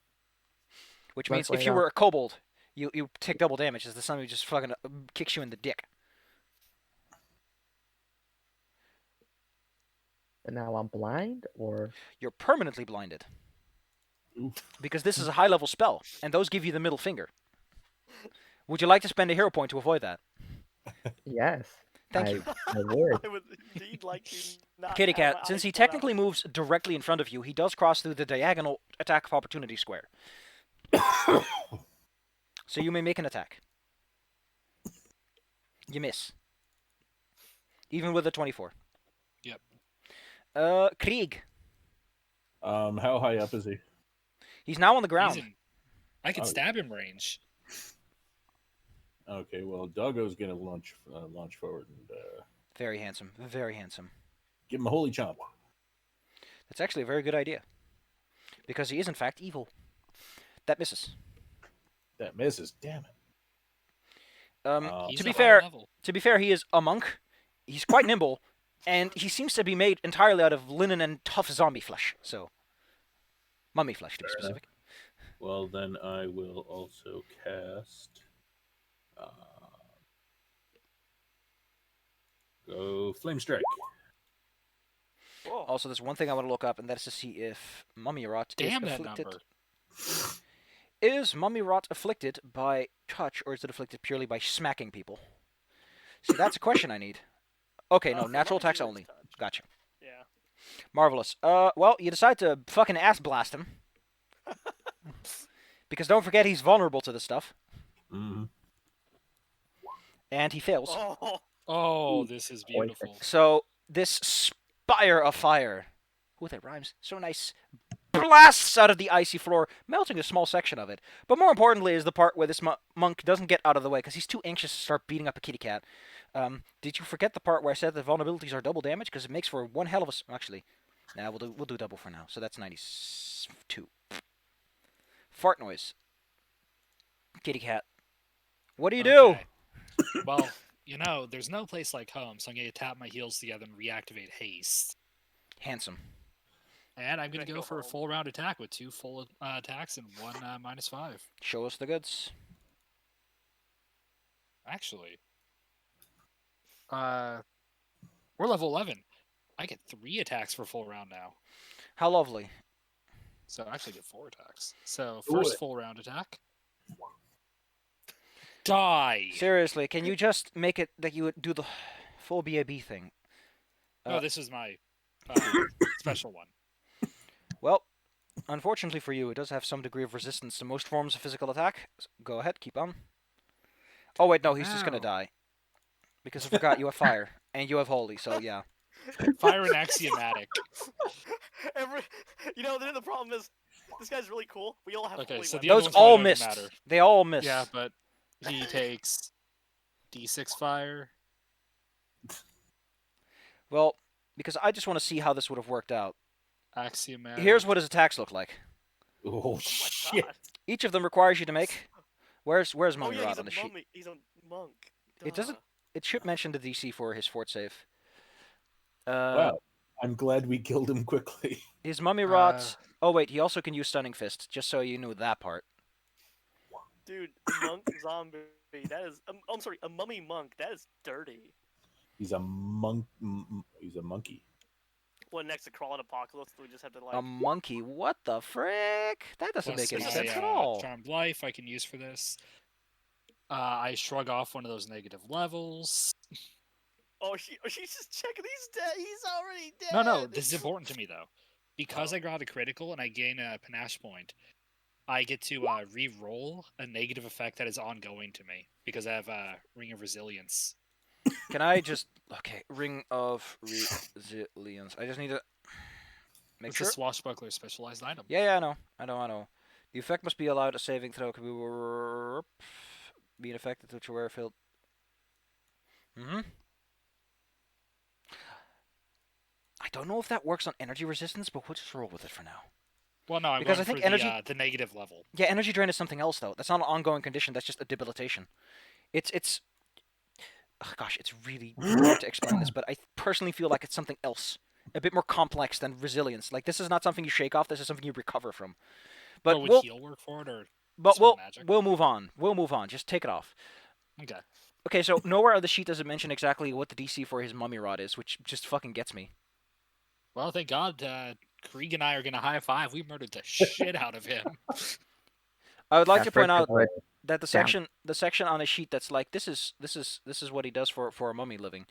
Which means Luckily if you not. were a kobold, you take double damage as the sun just fucking kicks you in the dick. And now I'm blind, or You're permanently blinded. Oof. Because this is a high-level spell, and those give you the middle finger. Would you like to spend a hero point to avoid that? yes. Thank you. I would. I would indeed like to not. Kitty have Cat, my since eyes he put out. technically moves directly in front of you, he does cross through the diagonal attack of opportunity square. So you may make an attack. You miss. Even with a 24. Yep. Krieg. How high up is he? He's now on the He's ground. I can Oh. stab him range. Okay, well, Doggo's gonna launch forward and Very handsome. Very handsome. give him a holy chomp. That's actually a very good idea. Because he is, in fact, evil. That misses. That misses. Damn it. He's To be a high fair, level. he is a monk. He's quite nimble, and he seems to be made entirely out of linen and tough zombie flesh. So, mummy flesh to be Fair enough. specific. Well, then I will also cast. Go Flame Strike. Whoa. Also, there's one thing I want to look up, and that is to see if mummy rot Damn is that afflicted. number. Is mummy rot afflicted by touch, or is it afflicted purely by smacking people? See, that's a question I need. Okay, no, For natural mummies, attacks it's only. touch. Gotcha. Yeah. Marvelous. Well, you decide to fucking ass blast him. Because don't forget he's vulnerable to this stuff. Mm-hmm. And he fails. Oh. Oh, this is beautiful. So, this spire of fire Ooh, that rhymes. So nice. Blasts out of the icy floor, melting a small section of it. But more importantly is the part where this monk doesn't get out of the way because he's too anxious to start beating up a kitty cat. Did you forget the part where I said that vulnerabilities are double damage? Because it makes for one hell of a... Actually, nah, we'll do double for now. So that's 92. Fart noise. Kitty cat. What do you do? Okay. Well, there's no place like home, so I'm going to tap my heels together and reactivate haste. Handsome. And I'm going to Gonna go go for a home. full round attack with 2 full attacks and 1 -5. Show us the goods. Actually, we're level 11. I get 3 attacks for full round now. How lovely. So I actually get 4 attacks. So Ooh. first full round attack. Die! Seriously, can you just make it that you would do the full BAB thing? No, this is my special one. Well, unfortunately for you, it does have some degree of resistance to most forms of physical attack. Go ahead, keep on. Oh wait, no, he's just gonna Ow. die. Because I forgot you have fire, and you have holy, so yeah. Fire and axiomatic. Then the problem is, this guy's really cool. We all have Okay, holy so weapons. the other Those ones probably all don't even missed. matter. They all missed. Yeah, but he takes D6 fire. Well, because I just want to see how this would have worked out. Axiomatic. Here's what his attacks look like. Oh Oh my shit! God. Each of them requires you to make... Where's Oh Mummy yeah, Rod he's on a the sheet? mummy. He's a monk. It doesn't... Duh. It should mention the DC for his fort save. Wow, I'm glad we killed him quickly. His Mummy Rot... Oh wait, he also can use Stunning Fist, just so you knew that part. Dude, monk zombie. That is. I'm sorry, a mummy monk. That is dirty. He's a monk. He's a monkey. What next to crawling apocalypse? We just have to like. A monkey? What the frick? That doesn't Plus make any my, sense at all. Charmed Life I can use for this. I shrug off one of those negative levels. Oh, she's just checking. He's dead. He's already dead. No, this is important to me though. Because I got a critical and I gain a panache point, I get to re-roll a negative effect that is ongoing to me because I have Ring of Resilience. Can I just... Okay, Ring of Resilience. I just need to... Make It's sure... a swashbuckler specialized item. Yeah, I know. The effect must be allowed a saving throw. Can be an effect at which aware filled. I don't know if that works on energy resistance, but we'll just roll with it for now. Well, no, I'm Because going I think for energy- the negative level. Yeah, energy drain is something else though. That's not an ongoing condition. That's just a debilitation. It's. Oh, gosh, it's really hard to explain this, but I personally feel like it's something else, a bit more complex than resilience. Like this is not something you shake off. This is something you recover from. But But would we'll heal work for it or? but Spell magic? we'll move on. We'll move on. Just take it off. Okay. Okay, so nowhere on the sheet does it mention exactly what the DC for his Mummy Rod is, which just fucking gets me. Well, thank God, Krieg and I are gonna high five. We murdered the shit out of him. I would like to point out Wood. that the Down. section on his sheet that's like this is what he does for a mummy living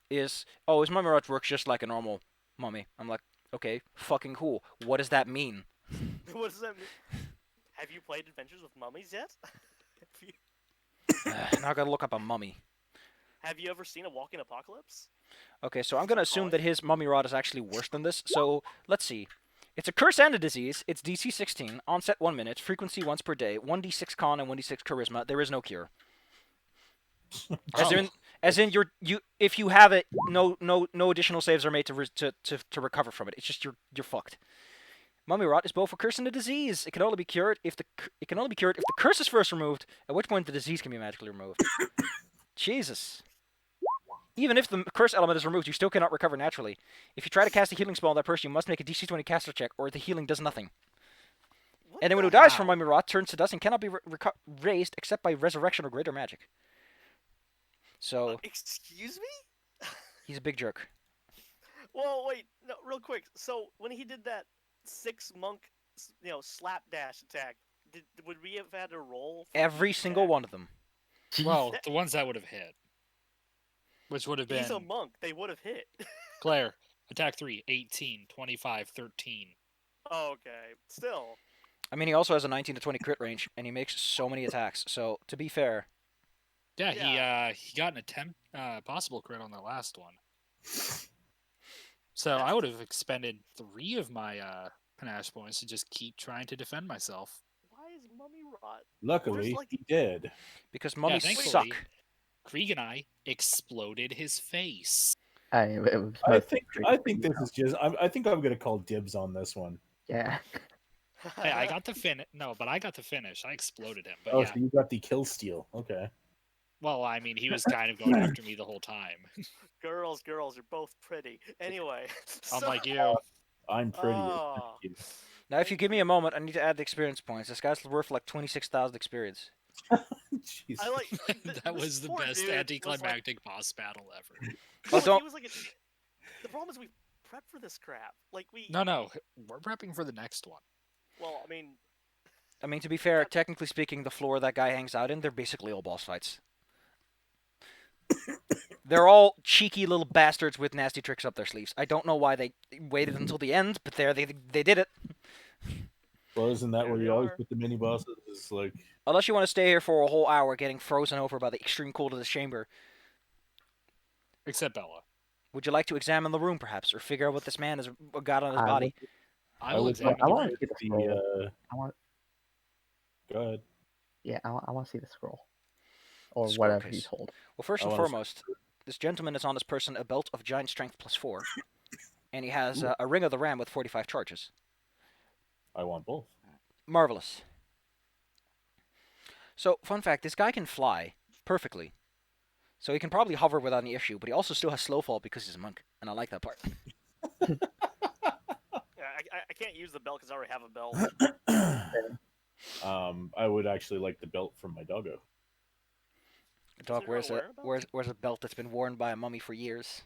is his Mummy Rod works just like a normal mummy. I'm like, okay, fucking cool. What does that mean? What does that mean? Have you played Adventures with Mummies yet? Now I gotta look up a mummy. Have you ever seen a walking apocalypse? Okay, so I'm gonna assume that his Mummy Rod is actually worse than this. So let's see. It's a curse and a disease. It's DC 16, onset 1 minute, frequency once per day, 1d6 con and 1d6 charisma. There is no cure. As in you if you have it, no additional saves are made to recover from it. It's just you're fucked. Mummy Rot is both a curse and a disease. It can only be cured if the curse is first removed, at which point the disease can be magically removed. Jesus. Even if the curse element is removed, you still cannot recover naturally. If you try to cast a healing spell on that person, you must make a DC 20 caster check, or the healing does nothing. What Anyone the who dies hell? from Mummy Rot turns to dust and cannot be raised except by resurrection or greater magic. So, Excuse me? he's a big jerk. Well, wait, no, real quick. So when he did that 6 monk, slapdash attack, would we have had to roll? For Every each single attack? one of them. Well, the ones that would have hit, which would have been He's a monk. They would have hit. Claire, attack 3, 18, 25, 13. Oh, okay. Still. I mean, he also has a 19 to 20 crit range, and he makes so many attacks. So, to be fair, Yeah, he got an attempt, possible crit on the last one. So I would have expended 3 of my panache points to just keep trying to defend myself. Why is Mummy Rot? Luckily, like- he did. Because mummies thankfully. suck. Krieg and I exploded his face. It was I mostly think Krieg I for think you. this is just. I think I'm gonna call dibs on this one. Yeah. Hey, I got the finish. No, but I got the finish. I exploded him. But Oh, yeah. so you got the kill steal. Okay. Well, I mean, he was kind of going after me the whole time. girls, you're both pretty. Anyway. Unlike you. I'm pretty. Oh. Now, if you give me a moment, I need to add the experience points. This guy's worth like 26,000 experience. Jeez. I like That was the poor best dude was anticlimactic boss battle ever. Oh, he don't. was like the problem is we prep for this crap. Like we No, we're prepping for the next one. well, I mean, to be fair, technically speaking, the floor that guy hangs out in, they're basically all boss fights. They're all cheeky little bastards with nasty tricks up their sleeves. I don't know why they waited until the end, but they did it. Well, isn't that There where they you always are. put the mini bosses? Is like, Unless you want to stay here for a whole hour getting frozen over by the extreme cold of this chamber. Except Bella. Would you like to examine the room, perhaps, or figure out what this man has got on his body? I will would examine I the want room. to see the scroll. I want. Go ahead. Yeah, I want to see the scroll. Or Scroll whatever case. he's holding. Well, first I and wanna see- foremost, this gentleman has on his person a belt of giant strength +4, and he has a ring of the ram with 45 charges. I want both. Marvelous. So, fun fact, this guy can fly perfectly. So he can probably hover without any issue, but he also still has slow fall because he's a monk, and I like that part. yeah, I can't use the belt because I already have a belt. I would actually like the belt from my doggo. Dog it wears a, wear a belt? wears a belt that's been worn by a mummy for years.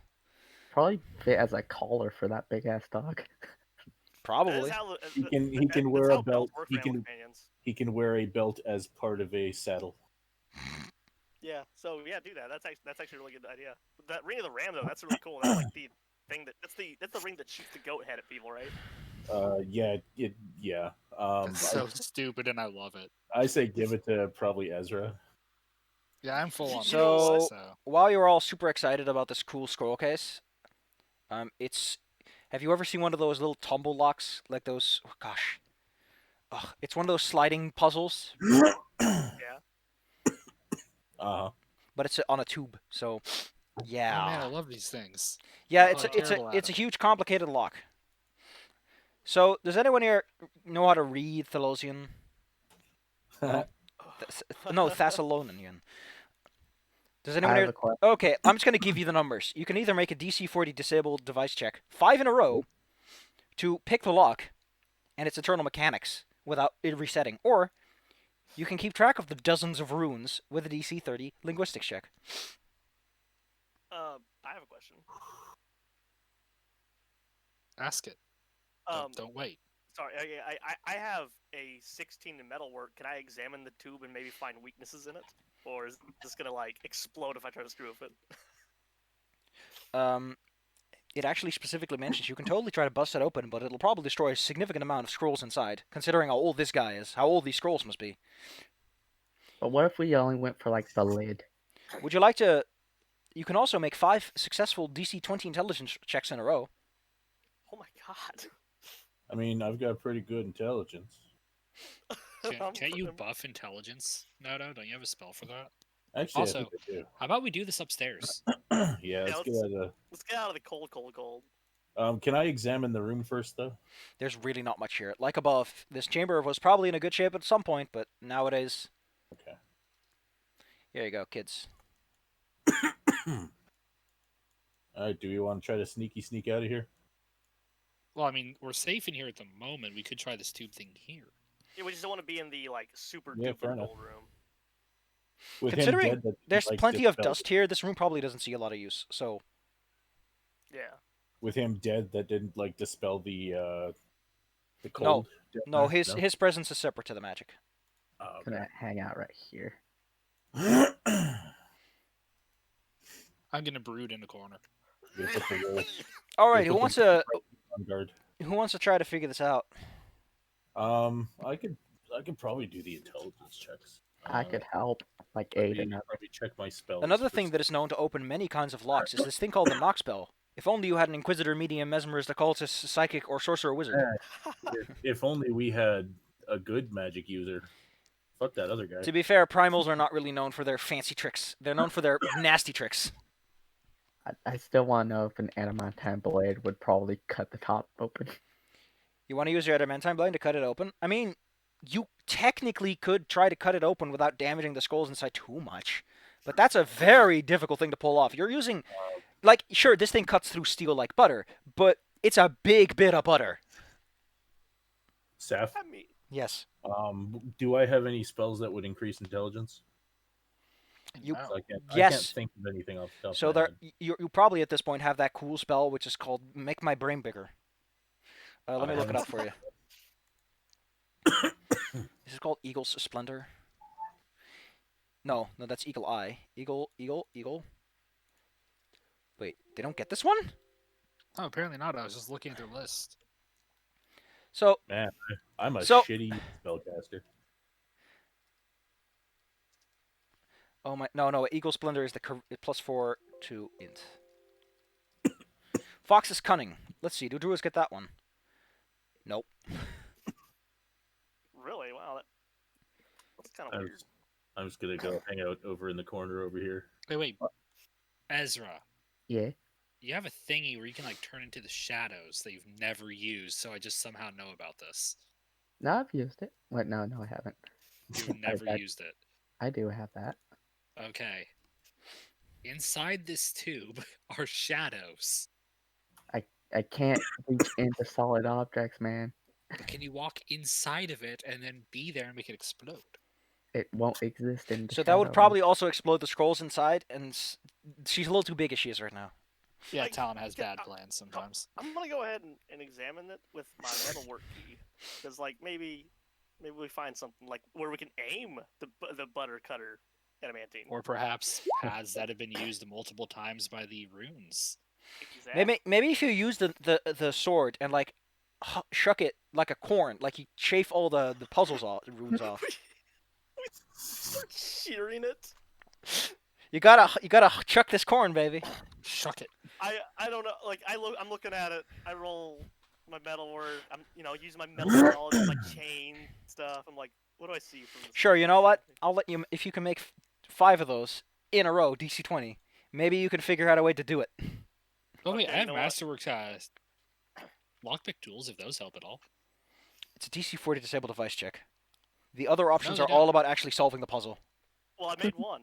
Probably fit as a collar for that big ass dog. That Probably. is how, He can that's wear how a belt. belts work He for animal can companions. he can wear a belt as part of a saddle. Yeah, so yeah, do that. That's actually a really good idea. That ring of the ram though, that's really cool. That's like the thing that's the ring that shoots the goat head at people, right? Yeah. That's so stupid, and I love it. I say give it to probably Ezra. Yeah, I'm full on So- this, so While you're all super excited about this cool scroll case, it's. Have you ever seen one of those little tumble locks, like those? Oh, gosh, it's one of those sliding puzzles, Yeah. but it's on a tube. So, yeah, oh man, I love these things. yeah, Oh, it's I'm a, it's a terrible at it's a it. huge, complicated lock. So, does anyone here know how to read Thelosian? No, Thessalonian. Does I anyone have here? a question. Okay, I'm just going to give you the numbers. You can either make a DC 40 disabled device check 5 in a row to pick the lock and its eternal mechanics without it resetting, or you can keep track of the dozens of runes with a DC 30 linguistics check. I have a question. Ask it. Don't wait. Sorry, I have a 16 in metalwork. Can I examine the tube and maybe find weaknesses in it, or is this gonna like explode if I try to screw with it? It actually specifically mentions you can totally try to bust it open, but it'll probably destroy a significant amount of scrolls inside, considering how old this guy is, how old these scrolls must be. But what if we only went for like the lid? Would you like to? You can also make 5 successful DC 20 intelligence checks in a row. Oh my god! I mean, I've got pretty good intelligence. Can't you buff intelligence? No, don't you have a spell for that? Actually, Also- I think I do. How about we do this upstairs? Yeah, let's get let's- out of Let's get out of the cold. Can I examine the room first, though? There's really not much here. Like above, this chamber was probably in a good shape at some point, but nowadays, Okay. here you go, kids. All right. Do we want to try to sneak out of here? Well, I mean, we're safe in here at the moment. We could try this tube thing here. Yeah, we just don't want to be in the like super Yeah, fair duper enough. cold room. With him Considering dead, that There's like, plenty of dispelled- dust here. This room probably doesn't see a lot of use. So, Yeah. With him dead, that didn't like dispel the cold. no, his presence is separate to the magic. Oh, okay. Gonna hang out right here. I'm gonna brood in the corner. We'll put the wolf All right, We'll who put wants the to on guard. try to figure this out? I could probably do the intelligence checks. I could help, like aid Maybe in probably check my spells. Another for thing that is known to open many kinds of locks is this thing called the knock spell, If only you had an Inquisitor, Medium, Mesmerist, Occultist, Psychic, or Sorcerer Wizard. If only we had a good magic user. Fuck that other guy. To be fair, Primals are not really known for their fancy tricks. They're known for their nasty tricks. I still want to know if an adamantine blade would probably cut the top open. You want to use your Adamantine Blade to cut it open? I mean, you technically could try to cut it open without damaging the scrolls inside too much. But that's a very difficult thing to pull off. You're using... Like, sure, this thing cuts through steel like butter, but it's a big bit of butter. Seth, I mean, Yes. do I have any spells that would increase intelligence? You- No. I can't Yes. think of anything off the top So of my there, you probably at this point have that cool spell which is called Make My Brain Bigger. Let me look it up for you. This is called Eagle's Splendor. No, that's Eagle Eye. Eagle. Wait, they don't get this one? Oh, apparently not. I was just looking at their list. So, Man, I'm a So- shitty spellcaster. oh my, no, Eagle Splendor is the +4 to int. Fox's Cunning. Let's see, do Druids get that one? Nope. really? Wow, that's kind I of was- weird. I'm just gonna go hang out over in the corner over here. Wait. Ezra, Yeah. you have a thingy where you can like turn into the shadows that you've never used, so I just somehow know about this. No, I've used it. Wait, no, I haven't. You've never I- used it. I do have that. Okay. Inside this tube are shadows. I can't reach into solid objects, man. But can you walk inside of it and then be there and make it explode? It won't exist in the So that would shadow. probably also explode the scrolls inside, and she's a little too big as she is right now. Yeah, Like, Talon has yeah, bad plans sometimes. I'm gonna go ahead and examine it with my metalwork key, because like maybe we find something like where we can aim the butter cutter adamantine. Or perhaps paths that have been used multiple times by the runes. Exactly. Maybe if you use the sword and like shuck it like a corn, like you chafe all the puzzles off, the runes off. we start shearing it. You gotta chuck this corn, baby. Shuck it. I don't know. Like I'm looking at it. I roll my metalwork. I'm using my metal knowledge, like chain stuff. I'm like, what do I see from this? Sure, you know what? I'll let you if you can make 5 of those in a row, DC 20. Maybe you can figure out a way to do it. Oh wait, Okay, I have you know what? Masterworks lockpick tools if those help at all. It's a DC 40 disable device check. The other options they are don't. all about actually solving the puzzle. Well, I made one,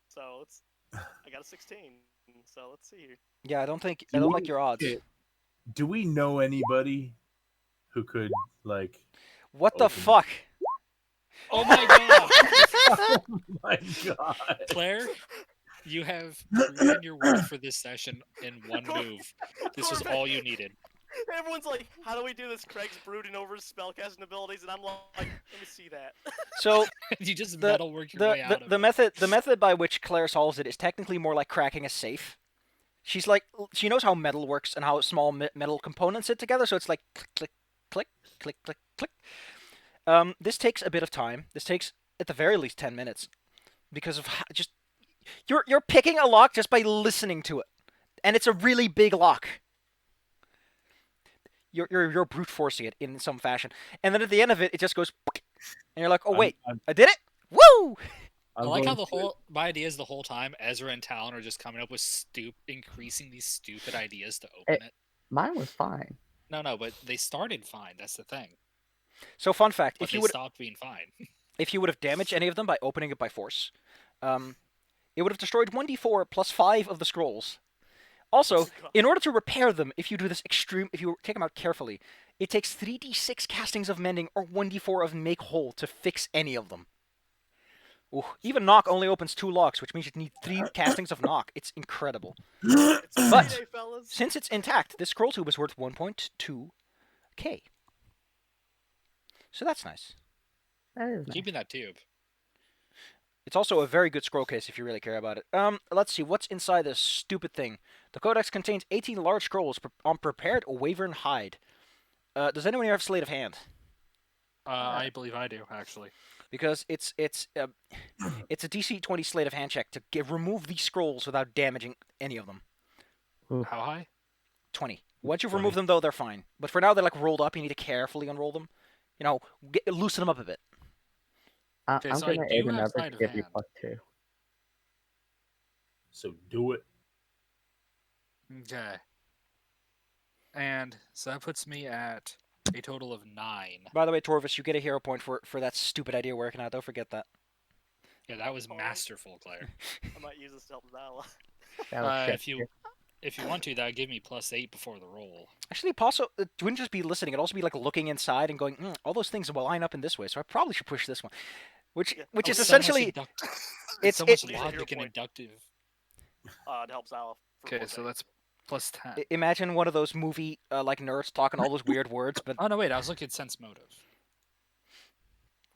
so I got a 16. So let's see here. Yeah, I don't like your odds. Okay. Do we know anybody who could like? What the Open. fuck? Oh my god! Oh my god! Claire, you have proven your worth for this session in one move. This was all you needed. Everyone's like, how do we do this? Craig's brooding over his spellcasting abilities, and I'm like, let me see that. So You just The- metalwork your way out of it. the method by which Claire solves it is technically more like cracking a safe. She's like, she knows how metal works and how small metal components sit together, so it's like click, click, click, click, click, click. This takes a bit of time. This takes at the very least 10 minutes because of just you're picking a lock just by listening to it, and it's a really big lock. You're brute forcing it in some fashion, and then at the end of it, it just goes, and you're like, oh wait, I did it! Woo! I like how my idea is the whole time Ezra and Talon are just coming up with increasing these stupid ideas to open it. Mine was fine. No, but they started fine. That's the thing. So fun fact: But if they you would stopped being fine. if you would have damaged any of them by opening it by force, it would have destroyed 1d4 plus 5 of the scrolls. Also, in order to repair them, if you do this if you take them out carefully, it takes 3d6 castings of mending or 1d4 of make whole to fix any of them. Ooh, even knock only opens 2 locks, which means you need 3 castings of knock. It's incredible. It's But- Friday, fellas. Since it's intact, this scroll tube is worth 1.2k. So that's nice. That is nice. Keeping that tube. It's also a very good scroll case if you really care about it. Let's see, what's inside this stupid thing? The codex contains 18 large scrolls on prepared wyvern hide. Does anyone here have Sleight of Hand? I believe I do, actually. Because it's a DC 20 Sleight of Hand check to remove these scrolls without damaging any of them. Ooh, How high? 20. Once you've 20. removed them, though, they're fine. But for now, they're like rolled up. You need to carefully unroll them. You know, loosen them up a bit. Okay, I'm so I gonna do aid have another sleight to of give you hand. +2. So do it. Okay. And so that puts me at a total of 9. By the way, Torvis, you get a hero point for that stupid idea working out. Don't forget that. Yeah, that was masterful, Claire. I might use this to help Vala. That was shit. If you want to, that would give me +8 before the roll. Actually, it wouldn't just be listening. It'd also be like looking inside and going, all those things will line up in this way, so I probably should push this one. Which Yeah. is so essentially... much It's so much Leave a hero logic and point. inductive. It helps Vala. for Okay, +8. so that's +10. Imagine one of those movie like nerds talking all those weird words, but Oh no, wait, I was looking at sense motive.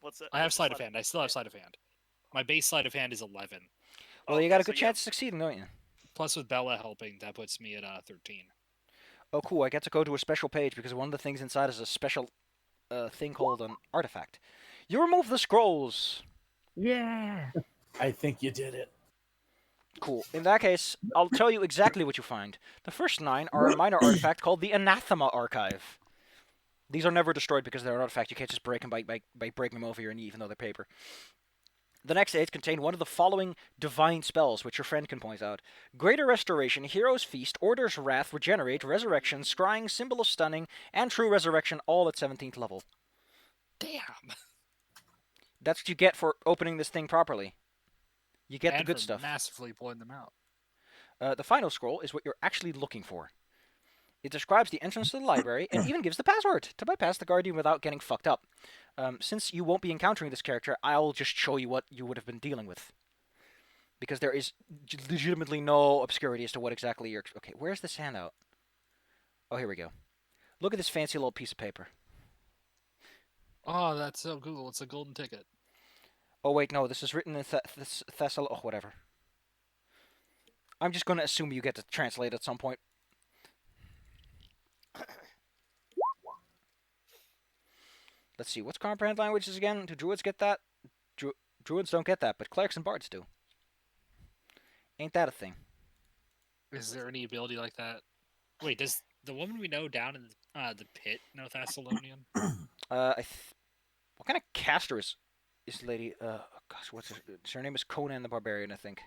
What's it? I have what's the sleight of hand. I still have sleight of hand. My base sleight of hand is 11. well, you got a so good chance of succeeding, don't you? Plus with Bella helping, that puts me at 13. Oh, cool! I get to go to a special page because one of the things inside is a special thing called an artifact. You remove the scrolls. Yeah. I think you did it. Cool. In that case, I'll tell you exactly what you find. The first 9 are a minor artifact called the Anathema Archive. These are never destroyed because they're an artifact. You can't just break them by breaking them over your knee, even though they're paper. The next 8 contain one of the following divine spells, which your friend can point out. Greater Restoration, Hero's Feast, Order's Wrath, Regenerate, Resurrection, Scrying, Symbol of Stunning, and True Resurrection, all at 17th level. Damn! That's what you get for opening this thing properly. You get and the good for stuff. massively pulling them out. The final scroll is what you're actually looking for. It describes the entrance to the library and even gives the password to bypass the Guardian without getting fucked up. Since you won't be encountering this character, I'll just show you what you would have been dealing with. Because there is legitimately no obscurity as to what exactly you're... Okay, where's this handout? Oh, here we go. Look at this fancy little piece of paper. Oh, that's so cool. It's a golden ticket. Oh, wait, no, this is written in Oh, whatever. I'm just going to assume you get to translate at some point. Let's see, what's comprehend languages again? Do druids get that? Druids don't get that, but clerics and bards do. Ain't that a thing? Is there any ability like that? Wait, does the woman we know down in the pit know Thessalonian? What kind of caster is lady? Gosh, what's her name? Is Conan the Barbarian, I think.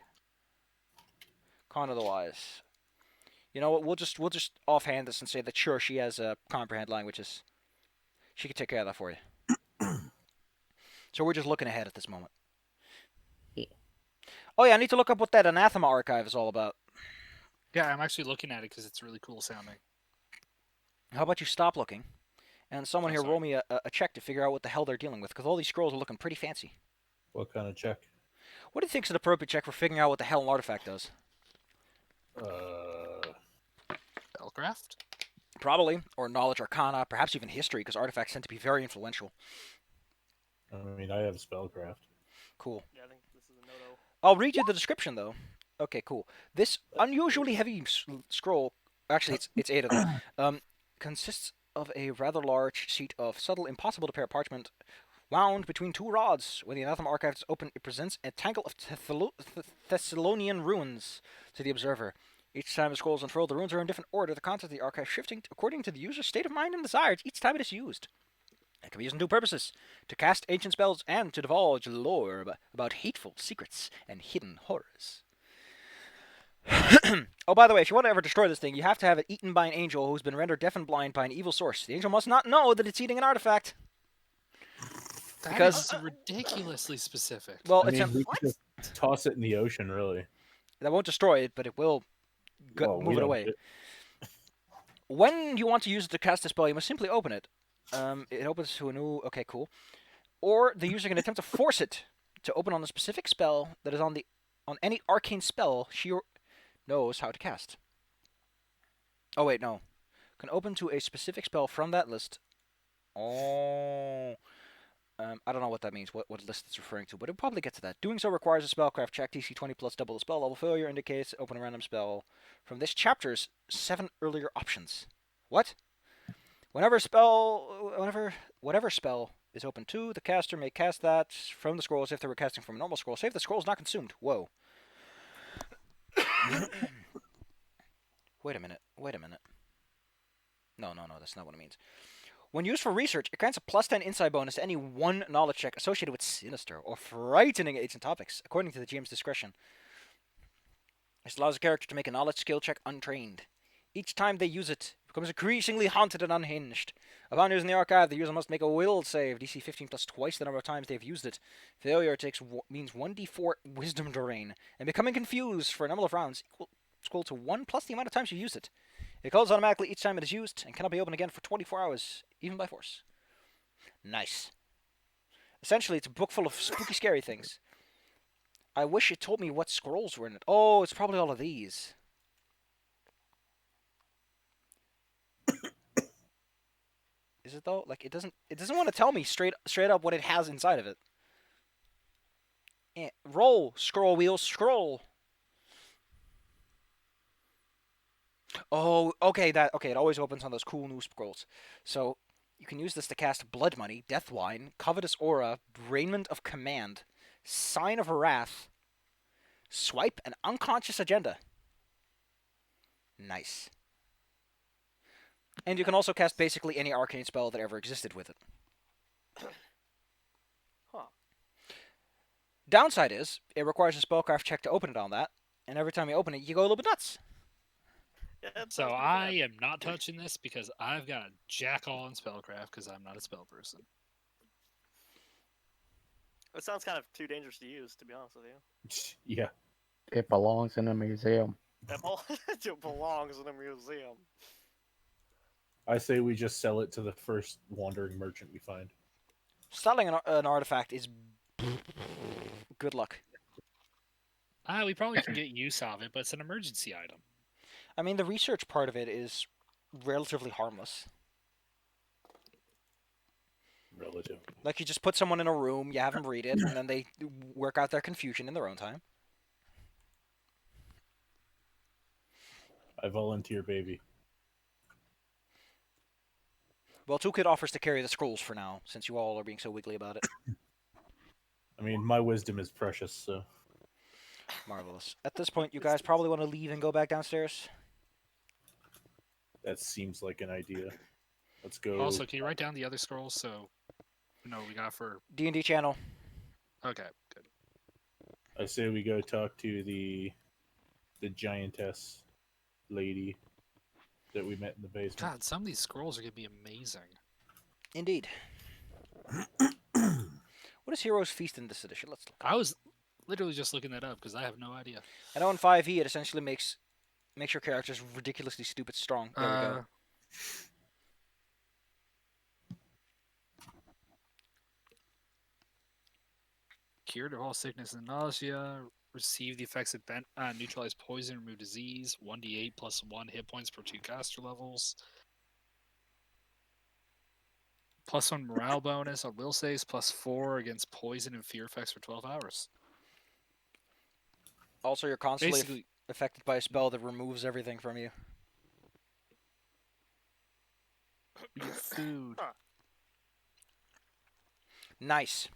Conan the Wise. You know what? We'll just offhand this and say that sure she has comprehend languages. She can take care of that for you. So we're just looking ahead at this moment. Yeah. Oh yeah, I need to look up what that Anathema Archive is all about. Yeah, I'm actually looking at it because it's really cool sounding. How about you stop looking, and someone Oh, here sorry. roll me a check to figure out what the hell they're dealing with, because all these scrolls are looking pretty fancy. What kind of check? What do you think's an appropriate check for figuring out what the hell an artifact does? Spellcraft? Probably, or knowledge arcana, perhaps even history, because artifacts tend to be very influential. I mean, I have spellcraft. Cool. Yeah, I think this is a no-no. I'll read you the description, though. Okay, cool. This unusually heavy scroll, actually it's 8 of them, consists of a rather large sheet of subtle, impossible-to-pair parchment wound between 2 rods. When the Anathema Archive is open, it presents a tangle of Thessalonian runes to the observer. Each time the scroll is unfurled, the runes are in different order, the contents of the archive shifting according to the user's state of mind and desires each time it is used. It can be used in 2 purposes: to cast ancient spells and to divulge lore about hateful secrets and hidden horrors. Oh, by the way, if you want to ever destroy this thing, you have to have it eaten by an angel who's been rendered deaf and blind by an evil source. The angel must not know that it's eating an artifact. That Because- is ridiculously specific. Well, I it's mean, we could just toss it in the ocean, really. that won't destroy it, but it will Well, we move it don't away. get- When you want to use it to cast a spell, you must simply open it. It opens to a new... Okay, cool. Or the user can attempt to force it to open on a specific spell that is on any arcane spell she knows how to cast. Oh, wait, no. Can open to a specific spell from that list. Oh... I don't know what that means, what list it's referring to, but it'll probably get to that. Doing so requires a spellcraft check, DC 20 plus double the spell level. Failure indicates open a random spell from this chapter's 7 earlier options. What? Whatever spell is open to, the caster may cast that from the scroll as if they were casting from a normal scroll, save if the scroll is not consumed. Whoa. Wait a minute. No, that's not what it means. When used for research, it grants a +10 insight bonus to any one knowledge check associated with sinister or frightening ancient topics, according to the GM's discretion. This allows a character to make a knowledge skill check untrained. Each time they use it, it becomes increasingly haunted and unhinged. Upon using the archive, the user must make a will save, DC 15 plus twice the number of times they've used it. Failure means 1d4 wisdom drain, and becoming confused for a number of rounds equal to 1 plus the amount of times you use it. It calls automatically each time it is used, and cannot be opened again for 24 hours, even by force. Nice. Essentially, it's a book full of spooky, scary things. I wish it told me what scrolls were in it. Oh, it's probably all of these. Is it though? Like it doesn't want to tell me straight up what it has inside of it. Roll, scroll wheel, scroll. Oh, okay, it always opens on those cool new scrolls. So you can use this to cast Blood Money, Death Wine, Covetous Aura, Raiment of Command, Sign of Wrath, Swipe, and Unconscious Agenda. Nice. And you can also cast basically any arcane spell that ever existed with it. Huh. Downside is, it requires a spellcraft check to open it on that, and every time you open it, you go a little bit nuts. Yeah, that So sounds pretty I bad. am not touching this because I've got jack all in spellcraft because I'm not a spell person. It sounds kind of too dangerous to use, to be honest with you. Yeah. It belongs in a museum. It belongs in a museum. I say we just sell it to the first wandering merchant we find. Selling an artifact is good luck. We probably can get use of it, but it's an emergency item. I mean, the research part of it is relatively harmless. Relative. Like, you just put someone in a room, you have them read it, and then they work out their confusion in their own time. I volunteer, baby. Well, Toolkit offers to carry the scrolls for now, since you all are being so wiggly about it. I mean, my wisdom is precious, so. Marvelous. At this point, you guys probably want to leave and go back downstairs. That seems like an idea. Let's go. Also, can you write down the other scrolls so we know what we got for... D&D channel. Okay, good. I say we go talk to the giantess lady that we met in the basement. God, some of these scrolls are going to be amazing. Indeed. What is Heroes Feast in this edition? Let's look. I was literally just looking that up because I have no idea. I know in 5e it essentially makes your characters ridiculously stupid strong. There we go. Cured of all sickness and nausea. Receive the effects of neutralize poison, remove disease. 1d8 plus 1 hit points per 2 caster levels. Plus 1 morale bonus on will saves. Plus 4 against poison and fear effects for 12 hours. Also, you're constantly Basically, affected by a spell that removes everything from you. food. Huh. Nice.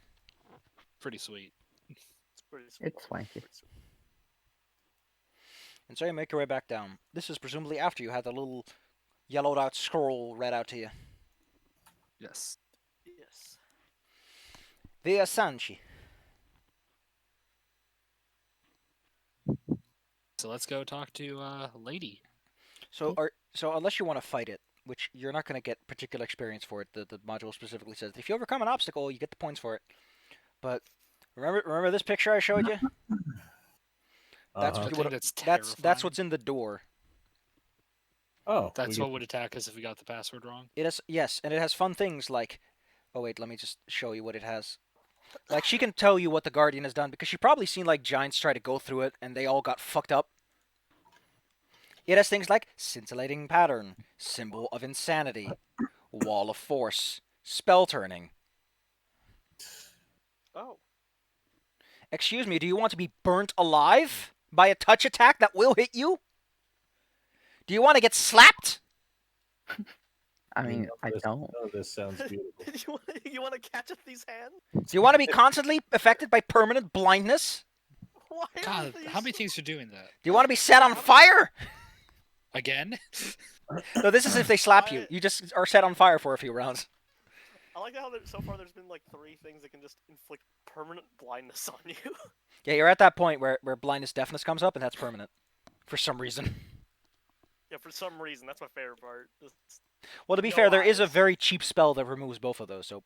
Pretty sweet. It's pretty sweet. It's swanky. Pretty sweet. And so you make your way back down. This is presumably after you had the little yellowed out scroll read out to you. Yes. Yes. Via Sanchi. So let's go talk to Lady. So unless you want to fight it, which you're not going to get particular experience for it, the module specifically says that if you overcome an obstacle, you get the points for it. But remember this picture I showed you? That's Uh-huh. what you The thing would. that's That's terrifying. what's in the door. Oh, That's we what get- would attack us if we got the password wrong. It has, yes, and it has fun things like, oh wait, let me just show you what it has. Like, she can tell you what the Guardian has done because she probably seen like giants try to go through it and they all got fucked up. It has things like scintillating pattern, symbol of insanity, wall of force, spell turning. Oh. Excuse me, do you want to be burnt alive by a touch attack that will hit you? Do you want to get slapped? I mean, I this, don't. none of this sounds beautiful. you want to catch these hands? Do you want to be constantly affected by permanent blindness? Why are God, these... how many things are doing that? Do you want to be set on fire? Again? No, this is if they slap you. I- You just are set on fire for a few rounds. I like how so far there's been like 3 things that can just inflict permanent blindness on you. Yeah, you're at that point where blindness, deafness comes up, and that's permanent. For some reason. Yeah, for some reason, that's my favorite part. Just Well, to be no fair, there is a eyes. very cheap spell that removes both of those, so...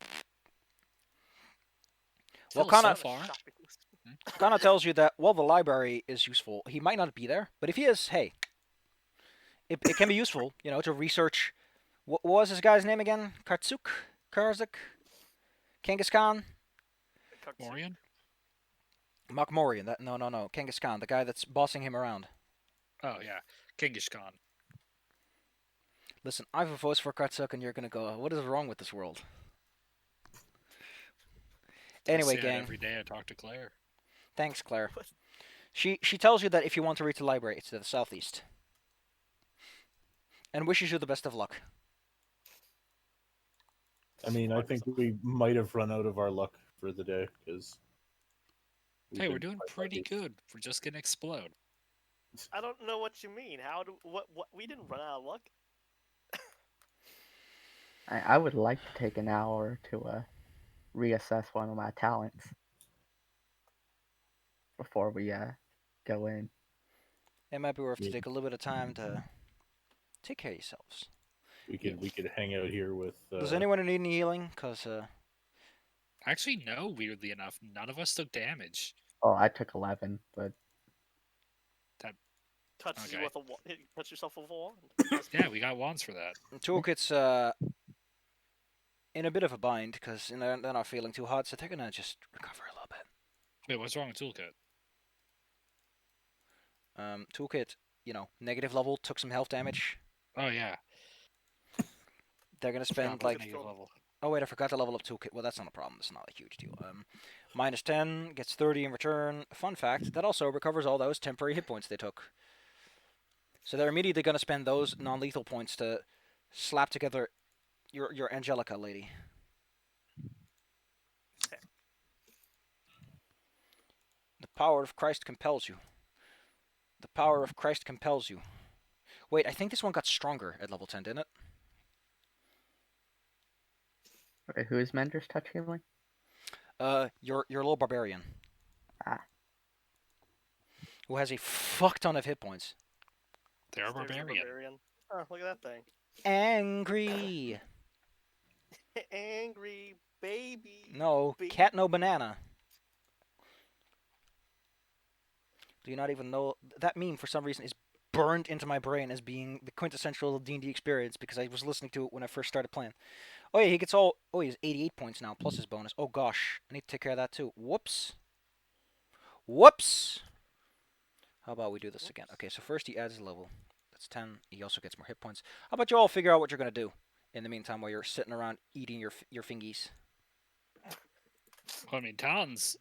Well, Still, kinda- so far, Shopping list. Kana tells you that, while the library is useful, he might not be there, but if he is, hey, it can be useful, to research... What was this guy's name again? Karzuk? Genghis Khan? Katsu- Morian. Makmorian. No. Genghis Khan, the guy that's bossing him around. Oh yeah, Genghis Khan. Listen, I have a voice for Karzuk, and you're gonna go, what is wrong with this world? Anyway, I say that gang. every day I talk to Claire. Thanks, Claire. What? She tells you that if you want to reach the library, it's to the southeast. And wishes you the best of luck. I mean, I think we might have run out of our luck for the day because. Hey, we're doing pretty good. We're just gonna explode. I don't know what you mean. How do what we didn't run out of luck? I would like to take an hour to reassess one of my talents before we go in. It might be worth to Yeah. take a little bit of time to take care of yourselves. We could hang out here with. Does anyone need any healing? Because, Actually, no. Weirdly enough, none of us took damage. Oh, I took 11, but Touches you Okay. with a touch yourself with a wand. Yeah, we got wands for that. Toolkit's, in a bit of a bind, because they're not feeling too hot, so they're gonna just recover a little bit. Wait, what's wrong with Toolkit? Toolkit, negative level, took some health damage. Oh yeah. They're gonna spend, Forgot like... about negative level. Oh, wait, I forgot to level up Toolkit. Well, that's not a problem. It's not a huge deal. Minus 10, gets 30 in return. Fun fact, that also recovers all those temporary hit points they took. So they're immediately going to spend those non-lethal points to slap together your Angelica lady. The power of Christ compels you. The power of Christ compels you. Wait, I think this one got stronger at level 10, didn't it? okay, who is Mender's touch healing? Your little barbarian. Ah. Who has a fuck ton of hit points. They're a There's the barbarian. Oh, look at that thing. Angry. Angry baby. No, cat no banana. Do you not even know that meme for some reason is burned into my brain as being the quintessential D&D experience because I was listening to it when I first started playing. Oh yeah, he gets all. Oh, he has 88 points now plus his bonus. Oh gosh, I need to take care of that too. Whoops. Whoops. How about we do this again? Okay, so first he adds a level. That's 10. He also gets more hit points. How about you all figure out what you're gonna do in the meantime while you're sitting around eating your fingies? Well, I mean, Talon's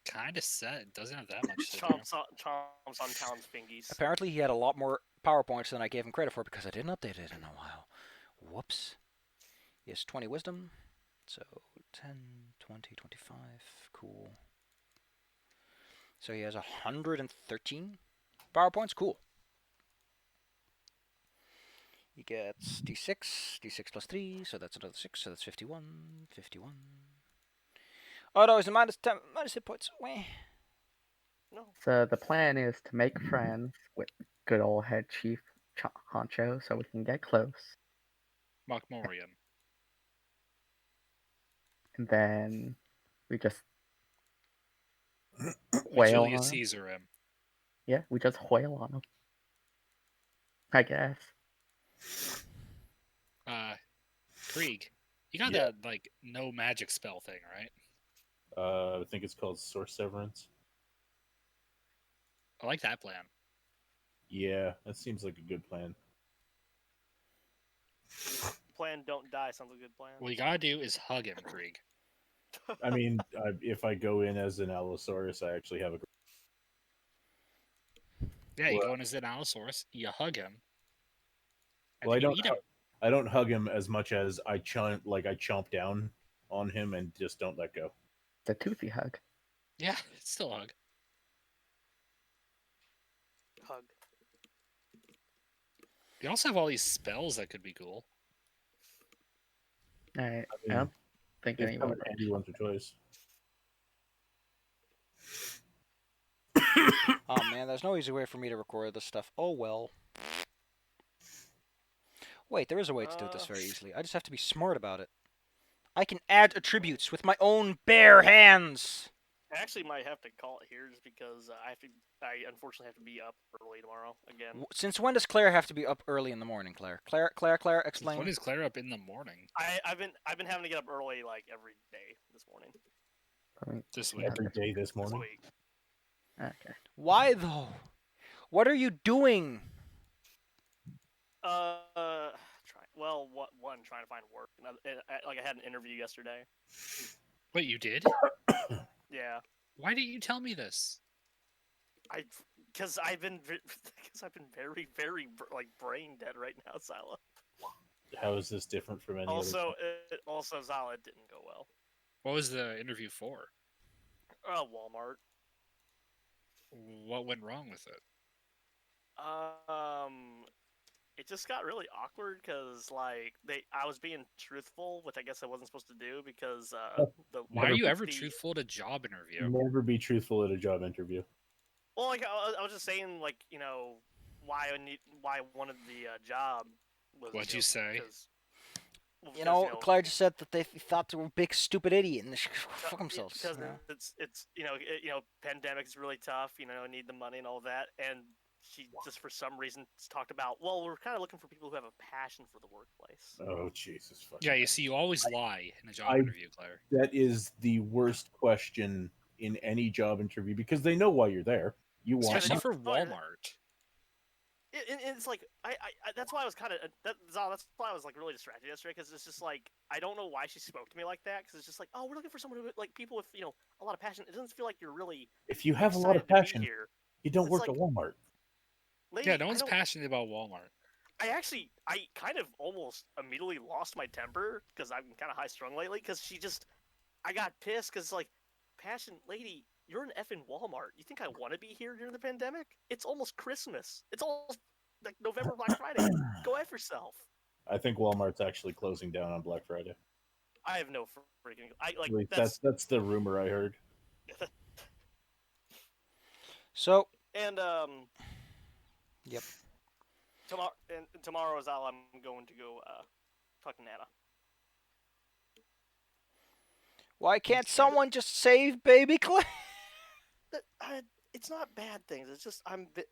kind of set. Doesn't have that much to do. Chomps on Talon's fingies. Apparently he had a lot more power points than I gave him credit for because I didn't update it in a while. Whoops. He has 20 wisdom. So 10, 20, 25. Cool. So he has 113 power points. Cool. He gets d6. D6 plus 3. So that's another 6. So that's 51. 51. Oh no, it's a minus 10. Minus hit points. Weh. No. So the plan is to make friends with good old head chief Honcho so we can get close. Mokmorian. And then we just We wail on Julius him. Caesar him. Yeah, we just wail on him. I guess. Krieg. You got Yeah. that like no magic spell thing, right? I think it's called Source Severance. I like that plan. Yeah, that seems like a good plan. Plan don't die sounds like a good plan. What you gotta do is hug him, Krieg. I mean, if I go in as an Allosaurus, I actually have a. Yeah, you Well- go in as an Allosaurus, you hug him. And Well, then you eat him. I don't hug him as much as I chomp down on him and just don't let go. The toothy hug. Yeah, it's still a hug. Hug. You also have all these spells that could be cool. I mean, don't think They've any come will. in handy once or twice. Oh man, there's no easy way for me to record this stuff. Oh well. Wait, there is a way to do this very easily. I just have to be smart about it. I can add attributes with my own bare hands. I actually might have to call it here just because I unfortunately have to be up early tomorrow again. Since when does Claire have to be up early in the morning, Claire? Claire, Since explain. when is Claire up in the morning? I've been having to get up early like every day this morning. I mean, This see week. how Every this- day this This morning. week. Okay. Why though? What are you doing? Trying to find work. Like I had an interview yesterday. Wait, you did? Yeah, Why didn't you tell me this? because I've been very very like brain dead right now, Sala. How is this different from any Also, other? Zala didn't go well. What was the interview for? Walmart. What went wrong with it? It just got really awkward because like I was being truthful, which I guess I wasn't supposed to do because Why are you ever the- truthful at a job interview? Never be truthful at a job interview. Well, like I was just saying, like why I wanted the job was. What'd you say? You know, Claire just said that they thought they were a big stupid idiot and they should fuck themselves. Because you know? it's pandemic's really tough. Need the money and all that, and she just for some reason talked about, well, we're kind of looking for people who have a passion for the workplace. Oh Jesus! Fucking Yeah, you see, you always lie in a job I- interview, Claire. that is the worst question in any job interview because they know why you're there. You want Especially for Oh, yeah. Walmart. It's like I that's why I was kind of that's why I was like really distracted yesterday because it's just like I don't know why she spoke to me like that because it's just like, oh, we're looking for someone who like people with a lot of passion. It doesn't feel like you're really if you have a lot of excited to be passion, here. you don't It's work like- at Walmart. Lady, Yeah, no I one's don't- passionate about Walmart. I kind of almost immediately lost my temper because I'm kind of high strung lately because I got pissed because like, passion, lady, you're an effing Walmart. You think I want to be here during the pandemic? It's almost Christmas. It's almost like November Black Friday. Go F yourself. I think Walmart's actually closing down on Black Friday. I have no freaking. At least that's the rumor I heard. So, and Yep. Tomorrow is all I'm going to go talk to Nana. why can't someone just save baby Claire? It's not bad things. It's just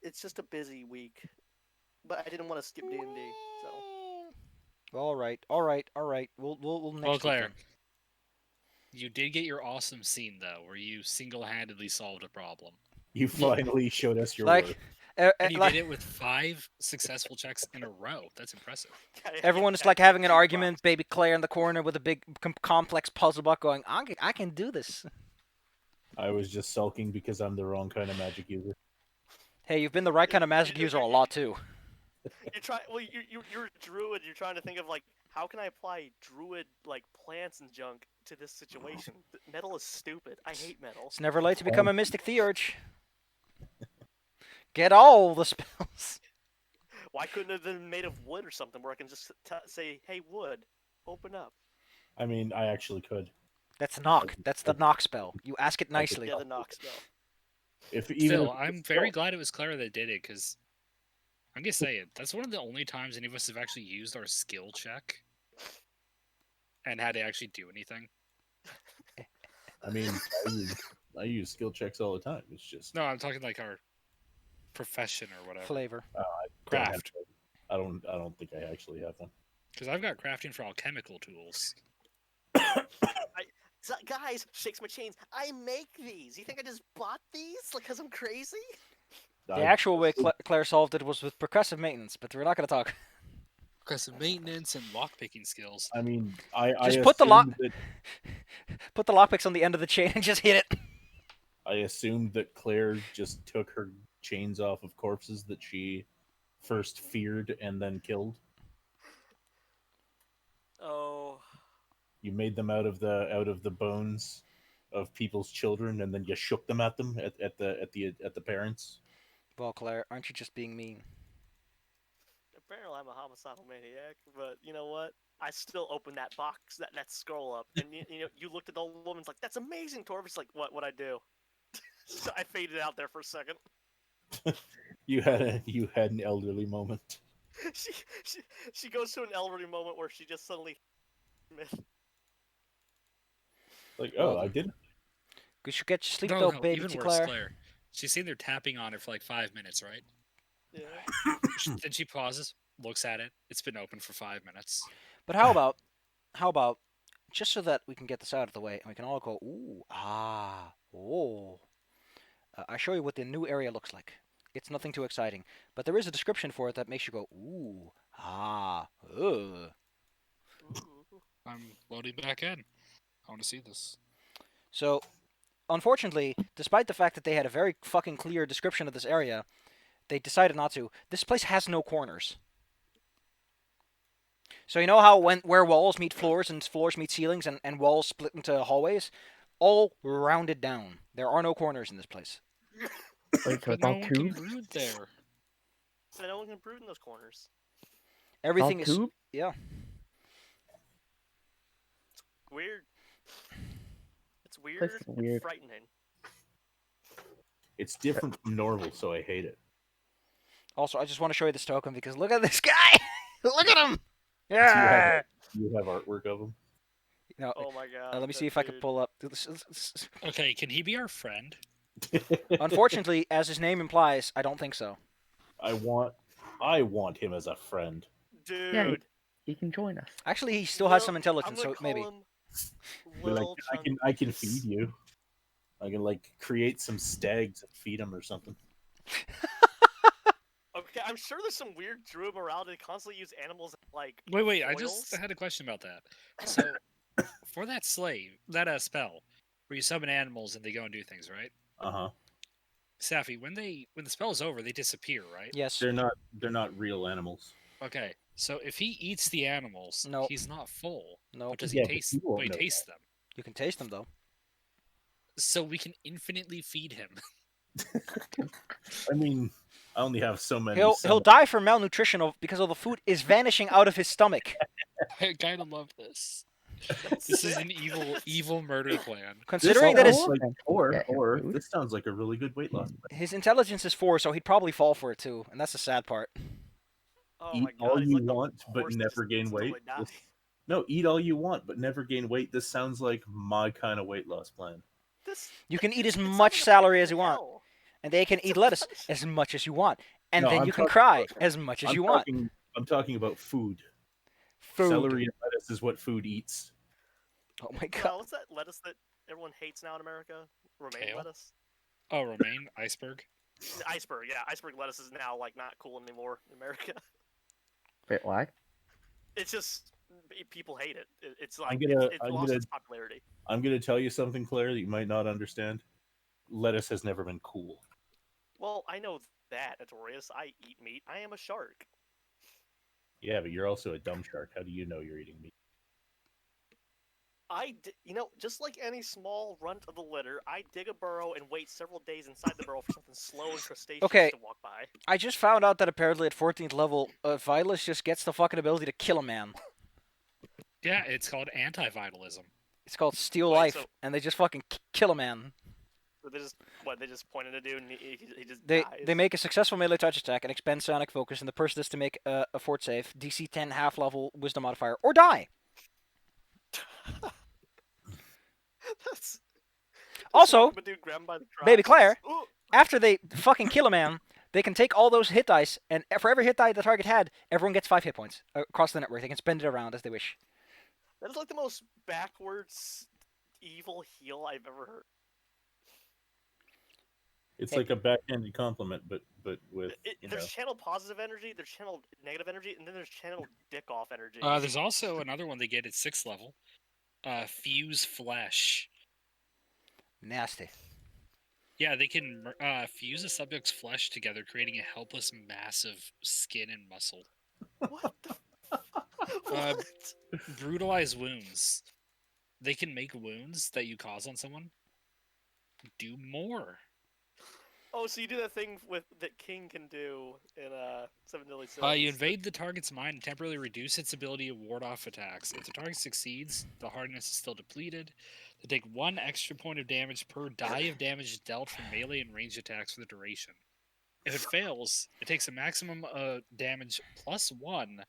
it's just a busy week, but I didn't want to skip D&D. So All right. We'll next Well, week Claire, then. you did get your awesome scene, though, where you single-handedly solved a problem. You finally showed us your Like, work. And you like, did it with 5 successful checks in a row. That's impressive. everyone is like having an argument. Baby Claire in the corner with a big complex puzzle block, going, I can do this. I was just sulking because I'm the wrong kind of magic user. Hey, you've been the right kind of magic user a lot too. You're a druid. You're trying to think of like how can I apply druid like plants and junk to this situation. Metal is stupid. I hate metal. It's never late to become a mystic theurge. Get all the spells. Why couldn't it have been made of wood or something where I can just say, "Hey, wood, open up." I mean, I actually could. That's knock. That's the knock spell. You ask it nicely. Yeah, the knock spell. Still, I'm very glad it was Clara that did it, because I'm going to say it. That's one of the only times any of us have actually used our skill check and had to actually do anything. I mean, I use skill checks all the time. It's just No, I'm talking like our profession or whatever. Flavor. Craft. I don't think I actually have one. Because I've got crafting for alchemical tools. Guys, shakes my chains. I make these. You think I just bought these because I'm crazy? The actual way Claire solved it was with percussive maintenance, but we're not going to talk. Because of maintenance and lockpicking skills. I mean, I Just put the assumed that Put the lockpicks on the end of the chain and just hit it. I assumed that Claire just took her chains off of corpses that she first feared and then killed. Oh, You made them out of the bones of people's children, and then you shook them at them at the parents. Well, Claire, aren't you just being mean? apparently I'm a homicidal maniac, but you know what? I still opened that box, that scroll up, and you looked at the old woman's like, "That's amazing, Torvis." Like, what I do? So I faded out there for a second. You had an elderly moment. she, she she goes to an elderly moment where she just suddenly. Like, Well, I didn't. you should get your sleep No, though, no, baby even worse, Claire. Claire. She's sitting there tapping on it for like 5 minutes, right? Yeah. Then she pauses, looks at it. It's been open for 5 minutes. But how about just so that we can get this out of the way and we can all go ooh oh. I show you what the new area looks like. It's nothing too exciting, but there is a description for it that makes you go ooh ugh. Ooh. I'm loading back in. I want to see this. So, unfortunately, despite the fact that they had a very fucking clear description of this area, they decided not to. This place has no corners. So you know how where walls meet floors and floors meet ceilings and walls split into hallways? All rounded down. There are no corners in this place. Wait, so But it's no all one can tubes? brood there. So no one can brood in those corners. Everything All is tube? yeah. Weird. It's Place weird. is And weird. frightening. It's different from normal, so I hate it. Also, I just want to show you this token because look at this guy. Look at him. Yeah. You have artwork of them. No, Oh my god. let me see that if I can dude. pull up. Okay, can he be our friend? Unfortunately, as his name implies, I don't think so. I want him as a friend. Dude. Yeah, he can join us. Actually, he still has Lil- some I'm intelligence, gonna so call maybe. him Be like, Lil I can feed you. I can like create some stags and feed them or something. Okay, I'm sure there's some weird druid morality to constantly use animals like Wait, I foils. just had a question about that. So, for that spell, where you summon animals and they go and do things, right? Uh-huh. Safi, when the spell is over, they disappear, right? Yes. They're not real animals. Okay, so if he eats the animals, Nope. he's not full. Nope. But does Yeah, he but taste? you won't But he know tastes them, You can taste them though. so we can infinitely feed him. I mean, I only have so many. He'll die from malnutrition because all the food is vanishing out of his stomach. I kind of love this. This is an evil murder plan. Considering that his This sounds like a really good weight loss plan. his intelligence is 4, so he'd probably fall for it too, and that's the sad part. Oh Eat my god, all he's you like the want, but horse that never just gain instantly weight. dies. No, eat all you want, but never gain weight. This sounds like my kind of weight loss plan. You can eat as it sounds much like a salary pain as you in want, hell. and they can eat lettuce as much as you want, and No, then I'm you can talking cry about- as much as you want. I'm talking about food. Food. Celery and lettuce is what food eats. Oh my god. Wow, what's that lettuce that everyone hates now in America? Romaine Kale? lettuce? Oh, romaine iceberg. Iceberg, yeah. Iceberg lettuce is now like not cool anymore in America. Wait, why? It's just people hate it. It's I'm like gonna- it's I'm lost gonna- its popularity. I'm going to tell you something, Claire, that you might not understand. Lettuce has never been cool. Well, I know that, Notorious. I eat meat. I am a shark. Yeah, but you're also a dumb shark. How do you know you're eating meat? Just like any small runt of the litter, I dig a burrow and wait several days inside the burrow for something slow and crustaceous Okay. to walk by. I just found out that apparently at 14th level, Vitalist just gets the fucking ability to kill a man. Yeah, it's called anti-vitalism. It's called Steal Wait, Life, so- and they just fucking kill a man. They just pointed a dude and he just They dies. they make a successful melee touch attack and expend Sonic Focus, and the person has to make a fort save, DC 10 half level Wisdom modifier, or die. That's Also, a dude grabbed him by the Baby crotch. Claire, Ooh. after they fucking kill a man, they can take all those hit dice, and for every hit die the target had, everyone gets 5 hit points across the network. They can spend it around as they wish. That is like the most backwards evil heal I've ever heard. It's Hey. like a backhanded compliment, but with There's channeled positive energy, there's channeled negative energy, and then there's channeled dick off energy. There's also another one they get at 6th level. Fuse flesh. Nasty. Yeah, they can fuse a subject's flesh together, creating a helpless mass of skin and muscle. What the? What? Brutalize wounds. They can make wounds that you cause on someone do more. Oh, so you do that thing that King can do in Seven Deadly Sins. You invade the target's mind and temporarily reduce its ability to ward off attacks. If the target succeeds, the hardness is still depleted. They take 1 extra point of damage per die of damage dealt from melee and ranged attacks for the duration. If it fails, it takes a maximum damage plus 1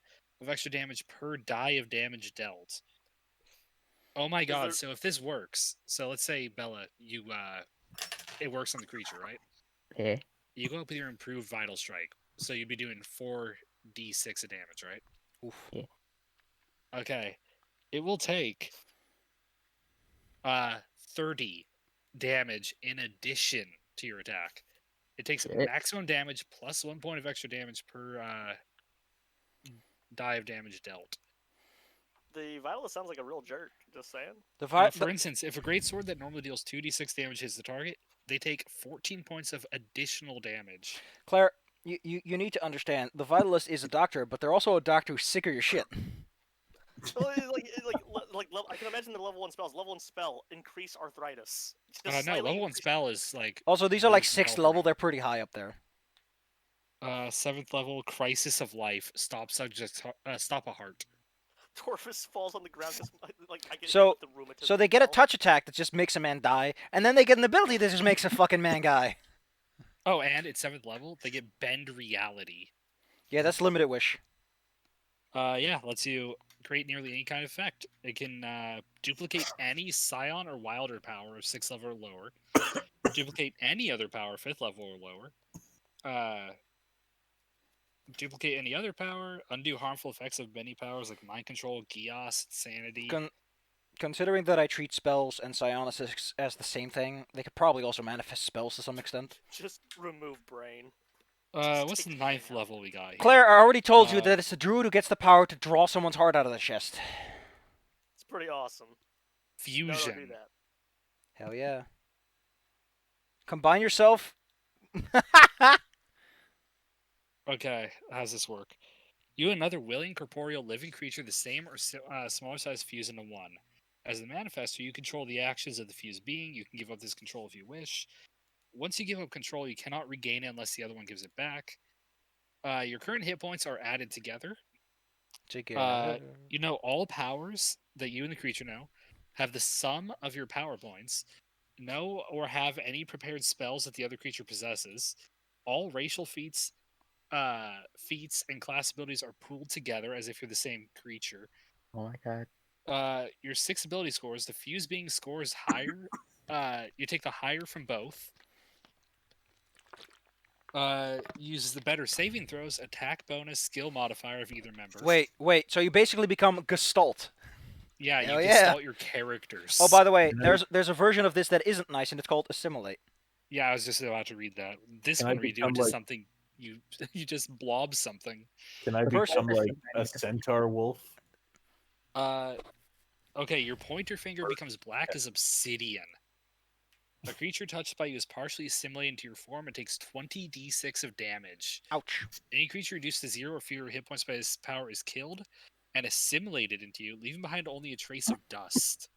of extra damage per die of damage dealt. Oh my god, so if this works, so let's say, Bella, you, it works on the creature, right? Yeah. You go up with your improved Vital Strike, so you'd be doing 4d6 of damage, right? Oof. Yeah. Okay. It will take 30 damage in addition to your attack. It takes Shit. maximum damage plus 1 point of extra damage per die of damage dealt. The Viola sounds like a real jerk. Just saying. For instance, if a great sword that normally deals 2d6 damage hits the target, they take 14 points of additional damage. Claire, you need to understand, the Vitalist is a doctor, but they're also a doctor who's sick of your shit. Well, I can imagine the level 1 spells. Level 1 spell, increase arthritis. No, level 1 spell is like... Also, these are like 6th level, they're pretty high up there. 7th level, Crisis of Life, stop a heart. Torfus falls on the ground because I get So, hit with the rheumatism. So they get a touch attack that just makes a man die, and then they get an ability that just makes a fucking man die. Oh, and at 7th level, they get Bend Reality. Yeah, that's limited wish. Yeah, lets you create nearly any kind of effect. It can duplicate any Scion or Wilder power of 6th level or lower. Duplicate any other power 5th level or lower. Duplicate any other power. Undo harmful effects of many powers like Mind Control, Geos, Insanity. Considering that I treat spells and psionics as the same thing, they could probably also manifest spells to some extent. Just remove brain. What's the 9th level we got here? Claire, I already told you that it's a druid who gets the power to draw someone's heart out of the chest. It's pretty awesome. Fusion. No, do that. Hell yeah. Combine yourself. Okay, how's this work? You and another willing corporeal living creature the same or smaller size fuse into one. As the manifestor, you control the actions of the fused being. You can give up this control if you wish. Once you give up control, you cannot regain it unless the other one gives it back. Your current hit points are added together. You know all powers that you and the creature know. Have the sum of your power points. Know or have any prepared spells that the other creature possesses. All racial feats and class abilities are pooled together as if you're the same creature. Oh my god. Your 6 ability scores, the fuse being scores higher. You take the higher from both. Uses the better saving throws, attack bonus, skill modifier of either member. Wait. So you basically become Gestalt. Yeah, you gestalt your characters. Oh, by the way, there's a version of this that isn't nice, and it's called Assimilate. Yeah, I was just about to read that. This one, you do into something. You just blob something. Can I become like a centaur wolf? Okay, your pointer finger becomes black as obsidian. A creature touched by you is partially assimilated into your form and takes 20d6 of damage. Ouch. Any creature reduced to 0 or fewer hit points by this power is killed and assimilated into you, leaving behind only a trace of dust.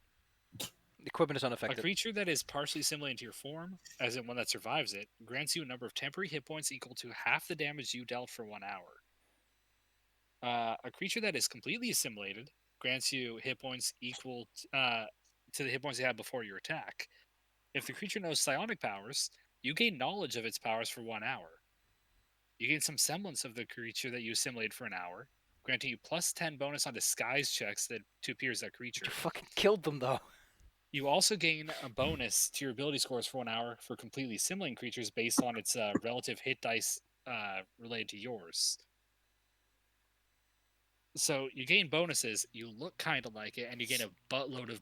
Equipment is unaffected. A creature that is partially assimilated into your form, as in one that survives it, grants you a number of temporary hit points equal to half the damage you dealt for 1 hour. A creature that is completely assimilated grants you hit points equal to the hit points you had before your attack. If the creature knows psionic powers, you gain knowledge of its powers for 1 hour. You gain some semblance of the creature that you assimilated for an hour, granting you plus 10 bonus on disguise checks to appear as that creature. You fucking killed them, though. You also gain a bonus to your ability scores for 1 hour for completely assimilating creatures based on its relative hit dice related to yours. So you gain bonuses, you look kind of like it, and you gain a buttload of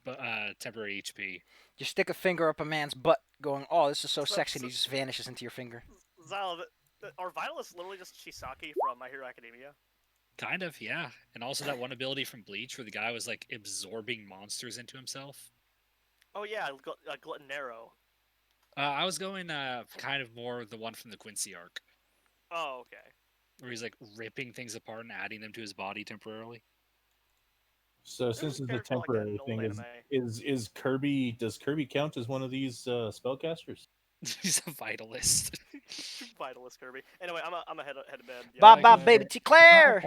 temporary HP. You stick a finger up a man's butt going, oh, this is so sexy, and he just vanishes into your finger. Zal, are Vitalists literally just Chisaki from My Hero Academia? Kind of, yeah. And also that one ability from Bleach where the guy was like absorbing monsters into himself. Oh yeah, Gluttonero. I was going kind of more the one from the Quincy arc. Oh, okay. Where he's like ripping things apart and adding them to his body temporarily. So since it's a temporary thing, is Kirby? Does Kirby count as one of these spellcasters? He's a vitalist. Vitalist Kirby. Anyway, I'm a head of bed. Yeah, Bye like bye, that. baby T. Claire.